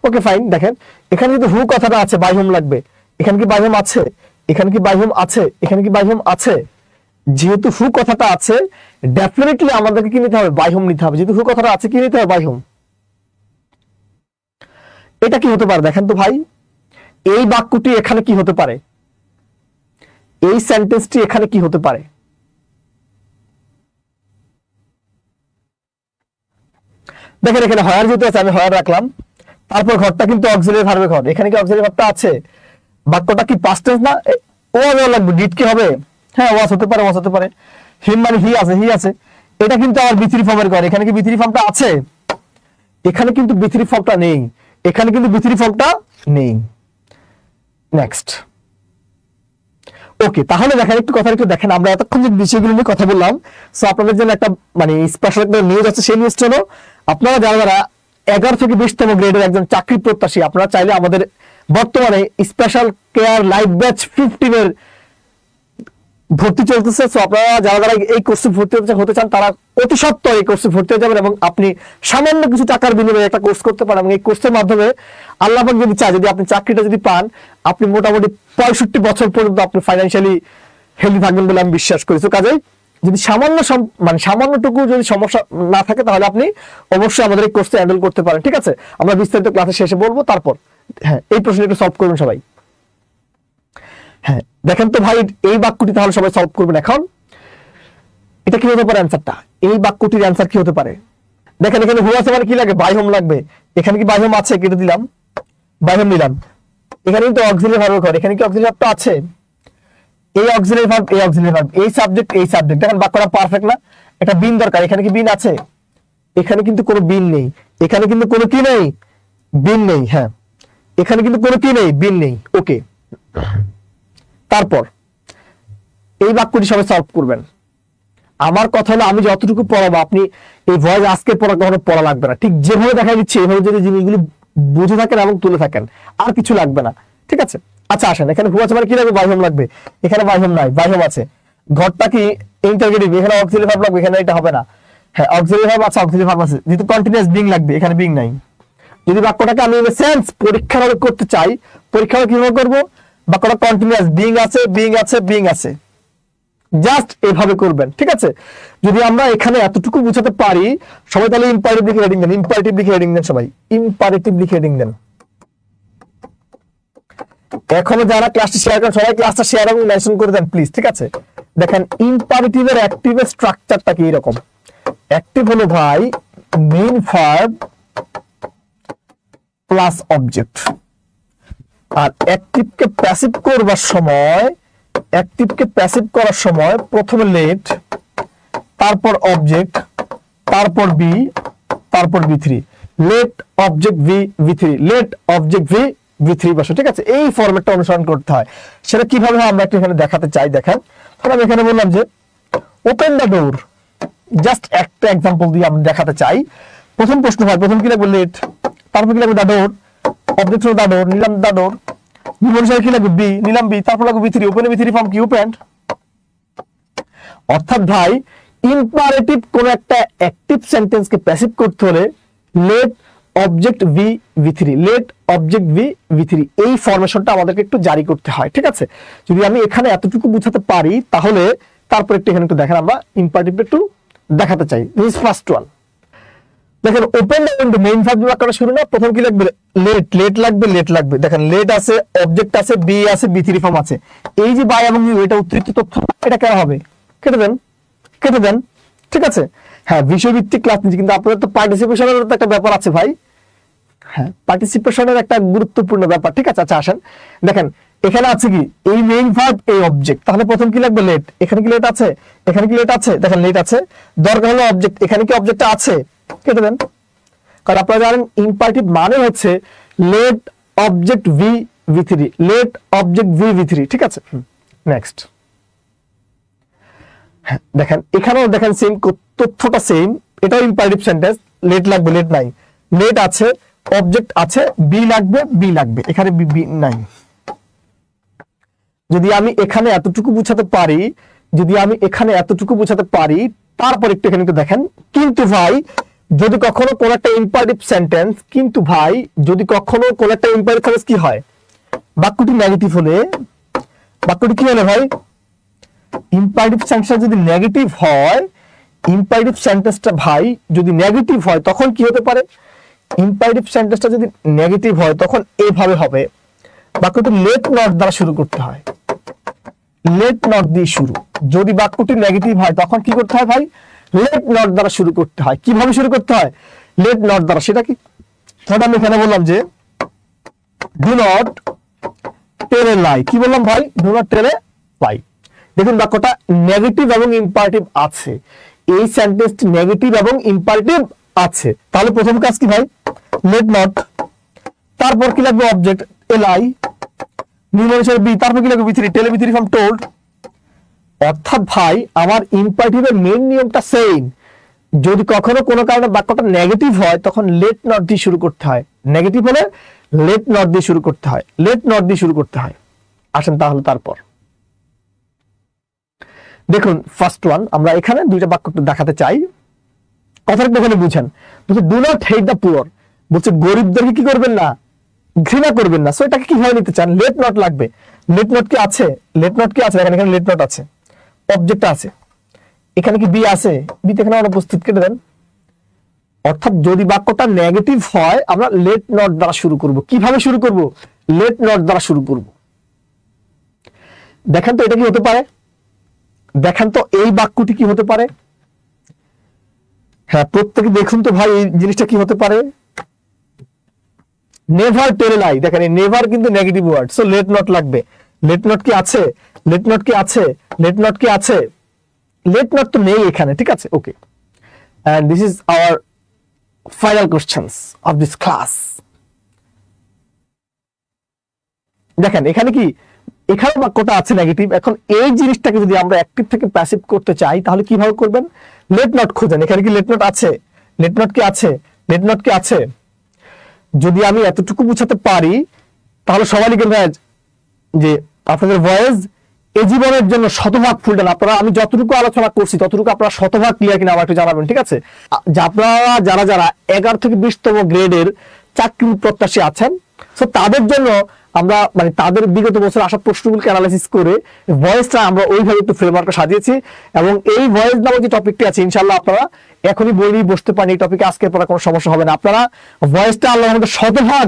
ওকে ফাইন দেখেন এখানে যদি হু কথাটা আছে বাই হোম লাগবে এখানে কি বাই হোম আছে এখানে কি বাই হোম আছে এখানে কি বাই হোম আছে যেহেতু হু কথাটা আছে ডেফিনেটলি আমাদেরকে কি নিতে হবে বাই হোম নিতে হবে যেহেতু হু কথাটা আছে কি নিতে হবে বাই হোম এটা কি হতে পারে দেখেন তো ভাই এই বাক্যটি এখানে কি হতে পারে এই সেন্টেন্সটি এখানে কি হতে পারে দেখেন এখানে হয়ার যেহেতু আছে আমি হয়ার রাখলাম তারপর ঘরটা কিন্তু অক্সিলারি ভার্বের ঘর এখানে কি অক্সিলারি ভার্বটা আছে বাক্যটা কি পাস্ট টেন্স না ও লাগবে ডিড কি হবে হ্যাঁ ওয়াজ হতে পারে হিম মানে হি আছে এটা কিন্তু আমার বি3 ফর্মের ঘর এখানে কি বি3 ফর্মটা আছে এখানে কিন্তু বি3 ফর্মটা নেই এখানে কিন্তু বি3 ফর্মটা নেই নেক্সট ওকে তাহলে দেখেন একটু কথা একটু দেখেন আমরা এতক্ষণ যে বিষয়গুলো নিয়ে কথা বললাম সো আপনাদের জন্য একটা মানে স্পেশাল একটা নিউজ আছে সেই নিউজটা হলো আপনারা যারা 11 থেকে 20তম গ্রেডের একজন চাকরি প্রত্যাশী আপনারা চাইলে আমাদের বর্তমানে স্পেশাল কেয়ার লাইভ ব্যাচ 15 এর ভর্তি চলতেছে। সো আপনারা যারা যারা এই কোর্সে ভর্তি হতে চান তারা অতি সত্বর এই কোর্সে ভর্তি হয়ে যাবেন এবং আপনি সামান্য কিছু টাকার বিনিময়ে একটা কোর্স করতে পারেন এবং এই কোর্সের মাধ্যমে আল্লাহ পাক যদি চায়, যদি আপনি চাকরিটা যদি পান, আপনি মোটামুটি 65 বছর পর্যন্ত আপনি ফাইন্যান্সিয়ালি হেলদি থাকবেন বলে আমি বিশ্বাস করি। তো কাজে যদি সামান্যটুকু যদি সমস্যা না থাকে তাহলে আপনি অবশ্যই আমাদের এই কোর্সে হ্যান্ডেল করতে পারেন। ঠিক আছে, আমরা বিস্তারিত ক্লাসে শেষে বলবো। তারপর হ্যাঁ, এই প্রশ্নটা একটু সলভ করবেন সবাই। হ্যাঁ দেখেন তো ভাই, এই বাক্যটি তাহলে সবাই সলভ করবেন। এখন এটা কি হতে পারে অ্যান্সারটা? এই বাক্যটির অ্যান্সার কি হতে পারে? দেখেন এখানে হু আছে মানে কি লাগে? বাই হোম লাগবে। এখানে কি বাই হোম আছে? কেটে দিলাম, বাই হোম নিলাম। এখানে কিন্তু অক্সিলারি ভার্বের ঘর, এখানে কি অক্সিলারি ভার্বটা আছে? এই অক্সিলারি ভার্ব, এই অক্সিলারি ভার্ব, এই সাবজেক্ট, এই সাবজেক্ট। দেখেন বাক্যটা পারফেক্ট না? এটা বিন দরকার। এখানে কি বিন আছে? এখানে কিন্তু কোনো বিন নেই। এখানে কিন্তু কোনো কি নেই? বিন নেই। হ্যাঁ, এখানে কিন্তু কোনো কি নেই? বিন নেই। ওকে, তারপর এই বাক্যটি সবাই সলভ করবেন। আমার কথা হলো, আমি যতটুকু পড়াবো আপনি এই ভয়েস আজকে পড়া কখনো পড়া লাগবে না। ঠিক যেভাবে দেখা দিচ্ছে এইভাবে যদি জিনিসগুলি বুঝে থাকেন এবং তুলে থাকেন, আর কিছু লাগবে না। ঠিক আছে, আচ্ছা আসেন, এখানে হু আছে মানে কি লাগবে? বাই হোম লাগবে। এখানে বাই হোম নাই, বাই হোম আছে। ঘরটা কি ইন্টারগেটিভ, এখানে অক্সিলারি ভার্ব লাগবে, এখানে এটা হবে না। হ্যাঁ, অক্সিলারি ভার্ব আছে, অক্সিলারি ভার্ব আছে। যেহেতু কন্টিনিউয়াস বিং লাগবে, এখানে বিং নাই। যদি বাক্যটাকে আমি সেন্স পরীক্ষার ভাবে করতে চাই, পরীক্ষা কিভাবে করবো? বাক্যটা কন্টিনিউয়াস বিং আছে, বিং আছে, বিং আছে, জাস্ট এভাবে করবেন। ঠিক আছে, যদি আমরা এখানে এতটুকু বুঝাতে পারি সবাই, তাহলে ইম্পারেটিভ লিখে হেডিং দেন, ইম্পারেটিভ লিখে হেডিং দেন সবাই, ইম্পারেটিভ লিখে হেডিং দেন। এখনো যারা ক্লাসটা শেয়ার করেন সবাই ক্লাসটা শেয়ার এবং মেনশন করে দেন প্লিজ। ঠিক আছে, দেখেন ইম্পারেটিভের অ্যাক্টিভের স্ট্রাকচারটা কি এরকম। অ্যাক্টিভ হলো ভাই মেইন ভার্ব প্লাস অবজেক্ট, আর অ্যাক্টিভকে প্যাসিভ করবার সময়, অ্যাক্টিভকে প্যাসিভ করার সময় প্রথমে লেট, তারপর অবজেক্ট, তারপর বি, তারপর বি3। লেট অবজেক্ট ভি ভি3, লেট অবজেক্ট ভি ভি3 বসে। ঠিক আছে, এই ফরম্যাটটা অনুসরণ করতে হয়। সেটা কিভাবে আমরা একটু এখানে দেখাতে চাই। দেখেন, তাহলে আমি এখানে বললাম যে ওপেন দ্য ডোর, জাস্ট একটা এক্সাম্পল দিয়ে আমি দেখাতে চাই। প্রথম প্রশ্ন হয়, প্রথম কি লাগবে? লেট, তারপর কি লাগবে? দ্য ডোর, অবজেক্ট হলো দ্য ডোর, নিলাম দ্য ডোর, কি লাগবে? বি, নিলাম বি, তারপর লাগবে বি3। ওপেন বি3 ফর্ম কি? ওপেন্ড। অর্থাৎ ভাই ইম্পারেটিভ কোন একটা অ্যাক্টিভ সেন্টেন্সকে প্যাসিভ করতে হলে লেট অবজেক্ট ভি ভি3, লেট অবজেক্ট ভি ভি3, এই ফরমেশনটা আমাদেরকে একটু জারি করতে হয়। ঠিক আছে, যদি আমি এখানে এতটুকু বুঝাতে পারি তাহলে তারপর একটু এখানে একটু দেখেন, আমরা ইম্পারেটিভ একটু দেখাতে চাই। This first one. দেখেন open the window, main verb দিয়ে বাক্যটা শুরু না, প্রথম কি লাগবে? লেট, লেট লাগবে, লেট লাগবে। দেখেন লেট আছে, অবজেক্ট আছে, বি আছে, বি3 ফর্ম আছে। এই যে বাই এবং ইউ, এটা অতিরিক্ত তথ্য, এটা কেন হবে? কেটে দেন, কেটে দেন। ঠিক আছে, হ্যাঁ বিষয়ভিত্তিক ক্লাস নিচ্ছি, কিন্তু আপনাদের তো পার্টিসিপেশনের তো একটা ব্যাপার আছে ভাই। হ্যাঁ, পার্টিসিপেশনের একটা গুরুত্বপূর্ণ ব্যাপার। ঠিক আছে, আচ্ছা আসেন, দেখেন এখানে আছে কি? এই মেইন ভার্ব, এই অবজেক্ট। তাহলে প্রথম কি লাগবে? লেট। এখানে কি লেট আছে? এখানে কি লেট আছে? দেখেন লেট আছে, দরকার হলো অবজেক্ট। এখানে কি অবজেক্টটা আছে? কেটে দেন। কারণ আপনারা জানেন ইম্পারেটিভ মানে হচ্ছে লেট অবজেক্ট ভি ভি3, লেট অবজেক্ট ভি ভি3। ঠিক আছে, নেক্সট। দেখেন এখানেও দেখেন সেম তথ্যটা সেম, এটাও ইম্পারেটিভ সেন্টেন্স। লেট লাগবে, লেট নাই। লেট আছে, অবজেক্ট আছে, বি লাগবে, বি লাগবে, এখানে বি নাই। যদি আমি এখানে এতটুকু বুঝাতে পারি, যদি আমি এখানে এতটুকু বুঝাতে পারি, তারপর একটু এখানে একটু দেখেন। কিন্তু ভাই যদি কখনো কোন একটা ইম্পারেটিভ সেন্টেন্স, কিন্তু ভাই যদি কখনো কোন একটা ইম্পারেটিভ সেন্টেন্স কি হয়? বাক্যটি নেগেটিভ হলে, বাক্যটি কি হলে ভাই? ইম্পারেটিভ সেন্টেন্সটা যদি নেগেটিভ হয়, ইম্পারেটিভ সেন্টেন্সটা ভাই যদি নেগেটিভ হয় তখন কি হতে পারে? ইম্পারেটিভ সেন্টেন্সটা যদি নেগেটিভ হয় তখন এইভাবে হবে। বাক্যটি লেট নট দ্বারা শুরু করতে হয়, লেট নট দিয়ে শুরু। যদি বাক্যটি নেগেটিভ হয় তখন কি করতে হয় ভাই? লেট নট দ্বারা শুরু করতে হয়। কিভাবে শুরু করতে হয়? লেট নট দ্বারা। সেটা কি? ধরুন আমি এখানে বললাম যে ডু নট টেল এ লাই। কি বললাম ভাই? ডু নট টেল এ লাই। দেখুন বাক্যটা নেগেটিভ এবং ইম্পারেটিভ আছে, এই সেন্টেন্সটি নেগেটিভ এবং ইম্পারেটিভ আছে। তাহলে প্রথম কাজ কি ভাই? লেট নট, তারপর কি লাগবে? অবজেক্ট এল আই, নিউমারেশন বি, তারপর কি লাগবে? বি3, টেল বি3 ফ্রম টোল্ড। অর্থাৎ ভাই আমার ইম্পারেটিভের মেইন নিয়মটা সেম। যদি কখনো কোনো কারণে বাক্যটা নেগেটিভ হয় তখন লেট নট দিয়ে শুরু করতে হয়। নেগেটিভ হলে লেট নট দিয়ে শুরু করতে হয়, লেট নট দিয়ে শুরু করতে হয়। আসেন তাহলে তারপর দেখুন ফার্স্ট ওয়ান, আমরা এখানে দুইটা বাক্য একটু দেখাতে চাই, কথাটা এখানে বুঝেন। বলছে do not hate the poor, বলছে গরিবদেরকে কি করবেন না, ঘৃণা করবেন না। সো এটাকে কিভাবে নিতে চান, লেট নট লাগবে। লেট নট কি আছে, লেট নট কি আছে, এখানে লেট নট আছে, অবজেক্ট আছে, এখানে কি বি আছে, বি এখানে অনুপস্থিত, কেটে দেন। অর্থাৎ যদি বাক্যটা নেগেটিভ হয় আমরা লেট নট দ্বারা শুরু করব। কিভাবে শুরু করব, লেট নট দ্বারা শুরু করব। দেখেন তো এটা কি হতে পারে, দেখেন তো এই বাক্যটি কি হতে পারে। হ্যাঁ প্রত্যেকে দেখুন তো ভাই এই জিনিসটা কি হতে পারে। নেভার টেল লাই, দেখেন এই নেভার কিন্তু negative word, so let not লাগবে। লেট নট কি আছে, লেট নট কি আছে, লেট নট কি আছে, লেট নট তো নেই এখানে, ঠিক আছে okay. And this is our final questions of this class. দেখেন এখানে কি, এখানে বাক্যটা আছে নেগেটিভ। এখন এই জিনিসটাকে যদি আমরা অ্যাক্টিভ থেকে প্যাসিভ করতে চাই তাহলে কিভাবে করবেন, লেট নট খুঁজেন। এখানে কি লেট নট আছে, লেট নট কি আছে, লেট নট কি আছে। যদি আমি এতটুকু বুঝাতে পারি তাহলে সবাই লিখে যে আপনাদের ভয়েস এই জীবনের জন্য শতভাগ ফুলটান। আপনারা আমি যতটুকু আলোচনা করছি ততটুকু আপনারা শতভাগ ক্লিয়ার কিনা আমার একটু জানাবেন, ঠিক আছে। আপনারা যারা যারা 11 থেকে 20তম গ্রেডের চাকরির প্রত্যাশী আছেন, তো তাদের জন্য আমরা মানে তাদের বিগত বছর আসা প্রশ্নগুলোকে অ্যানালাইসিস করে ভয়েসটা আমরা ওইভাবে একটু ফ্রেমওয়ার্কে সাজিয়েছি। এবং এই ভয়েস নামক যে টপিকটি আছে ইনশাআল্লাহ আপনারা এখনই বলেই বসতে পারেন, এই টপিকে আজকের পর কোনো সমস্যা হবে না। আপনারা ভয়েসটা আল্লাহর মধ্যে শতভাগ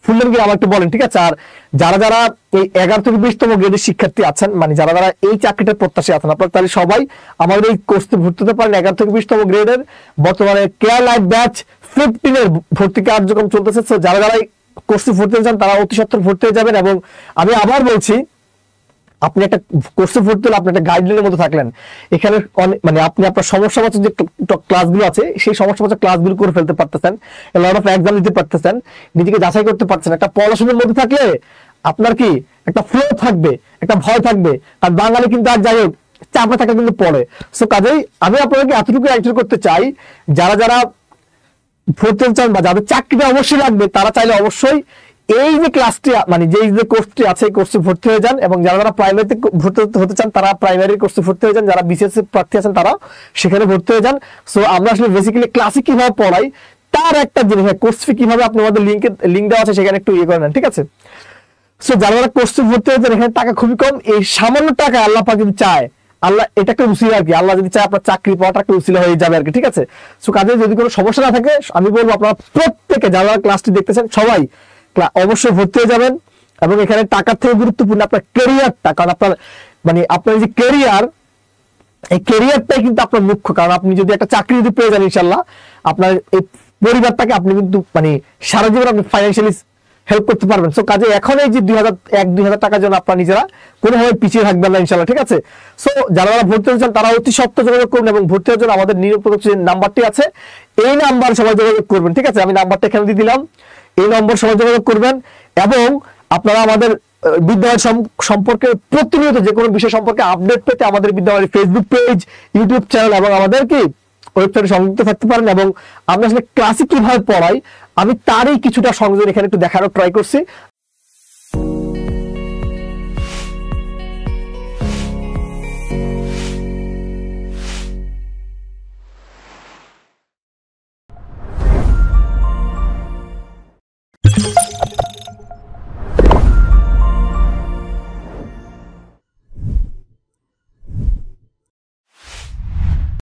ফুললেন কি আমার একটু বলেন, ঠিক আছে। আর যারা যারা এই 11 থেকে 20তম গ্রেডের শিক্ষার্থী আছেন, মানে যারা যারা এই চাকরিটার প্রত্যাশী আছেন, আপনারা তাহলে সবাই আমাদের এই কোর্সে ভর্তি হতে পারেন। 11 থেকে 20তম গ্রেডের বর্তমানে কেয়ার লাইফ ব্যাচ 15 এর ভর্তি কার্যক্রম চলতেছে। তো যারা যারা কোর্সে ভর্তি হতে চান তারা অতি সত্বর ভর্তি হয়ে যাবেন। এবং আমি আবার বলছি, আপনি একটা কোর্সে ভর্তি হলে আপনি একটা গাইডলাইনের মধ্যে থাকলেন, এখানে মানে আপনি আপনার সমস্যাবাচক যে ক্লাসগুলো আছে সেই সমস্যাবাচক ক্লাসগুলো করে ফেলতে পারতেছেন, লট অফ এক্সাম দিতে পারতেছেন, নিজেকে যাচাই করতে পারছেন। একটা পড়াশোনার মধ্যে থাকলে আপনার কি একটা ফ্লো থাকবে, একটা ভয় থাকবে। আর বাঙালি কিন্তু আর যাই হোক চাপে থাকা কিন্তু পড়ে। সো কাজেই আমি আপনাদেরকে এতটুকু অ্যাকচুয়ালি করতে চাই, যারা যারা ভর্তি হতে চান বা যাদের চাকরিটা অবশ্যই লাগবে তারা চাইলে অবশ্যই এই যে ক্লাসটি মানে যে কোর্সটি আছে এই কোর্সে ভর্তি হয়ে যান। এবং যারা যারা প্রাইমারিতে ভর্তি হতে চান তারা প্রাইমারি কোর্সে ভর্তি হয়ে যান, যারা বিসিএস প্রার্থী আছেন তারা সেখানে ভর্তি হয়ে যান। সো আমরা আসলে বেসিক্যালি ক্লাসে কিভাবে পড়াই তার একটা জিনিস, কোর্স ফি কিভাবে আপনি আমাদের লিঙ্ক দেওয়া আছে সেখানে একটু ইয়ে করে নেন, ঠিক আছে। সো যারা যারা কোর্সে ভর্তি হয়ে যান এখানে টাকা খুবই কম, এই সামান্য টাকা আল্লাহ পাক যদি চায়, আল্লাহ এটা একটা উসিলা আর কি, আল্লাহ যদি চায় আপনার চাকরি পাওয়াটা একটা উসিলা হয়ে যাবে আর কি, ঠিক আছে। সো কাজে যদি কোনো সমস্যা না থাকে আমি বলবো আপনারা প্রত্যেকে যারা ক্লাসটি দেখতেছেন সবাই অবশ্যই ভর্তি হয়ে যাবেন। এবং এখানে টাকার থেকে গুরুত্বপূর্ণ আপনার ক্যারিয়ারটা, কারণ আপনার মানে আপনার যে ক্যারিয়ার, এই ক্যারিয়ারটাই কিন্তু আপনার মুখ্য। কারণ আপনি যদি একটা চাকরি যদি পেয়ে যান ইনশাল্লাহ আপনার এই পরিবারটাকে আপনি কিন্তু মানে সারা জীবন আপনি ফাইন্যান্সিয়ালি হেল্প করতে পারবেন। সো কাজে এখন এই যে 2000 টাকার জন্য আপনার নিজেরা কোনোভাবে পিছিয়ে থাকবেন না ইনশাল্লাহ, ঠিক আছে। সো যারা যারা ভর্তি হতে চান তারা অতি সত্ত্বর যোগাযোগ করুন এবং ভর্তি হওয়ার জন্য আমাদের নিরপেক্ষ যে নাম্বারটি আছে এই নাম্বার সবাই যোগাযোগ করবেন, ঠিক আছে। আমি নাম্বারটা এখানে দিয়ে দিলাম, এই নম্বর সবাই যোগাযোগ করবেন। এবং আপনারা আমাদের বিদ্যালয় সম্পর্কে প্রতিনিয়ত যে কোনো বিষয় সম্পর্কে আপডেট পেতে আমাদের বিদ্যালয়ের ফেসবুক পেজ, ইউটিউব চ্যানেল এবং আমাদের কি ওয়েবসাইটে সংযুক্ত থাকতে পারেন। এবং আমরা আসলে ক্লাসে কিভাবে পড়াই আমি তারই কিছুটা সংযোজন এখানে একটু দেখানোর ট্রাই করছি।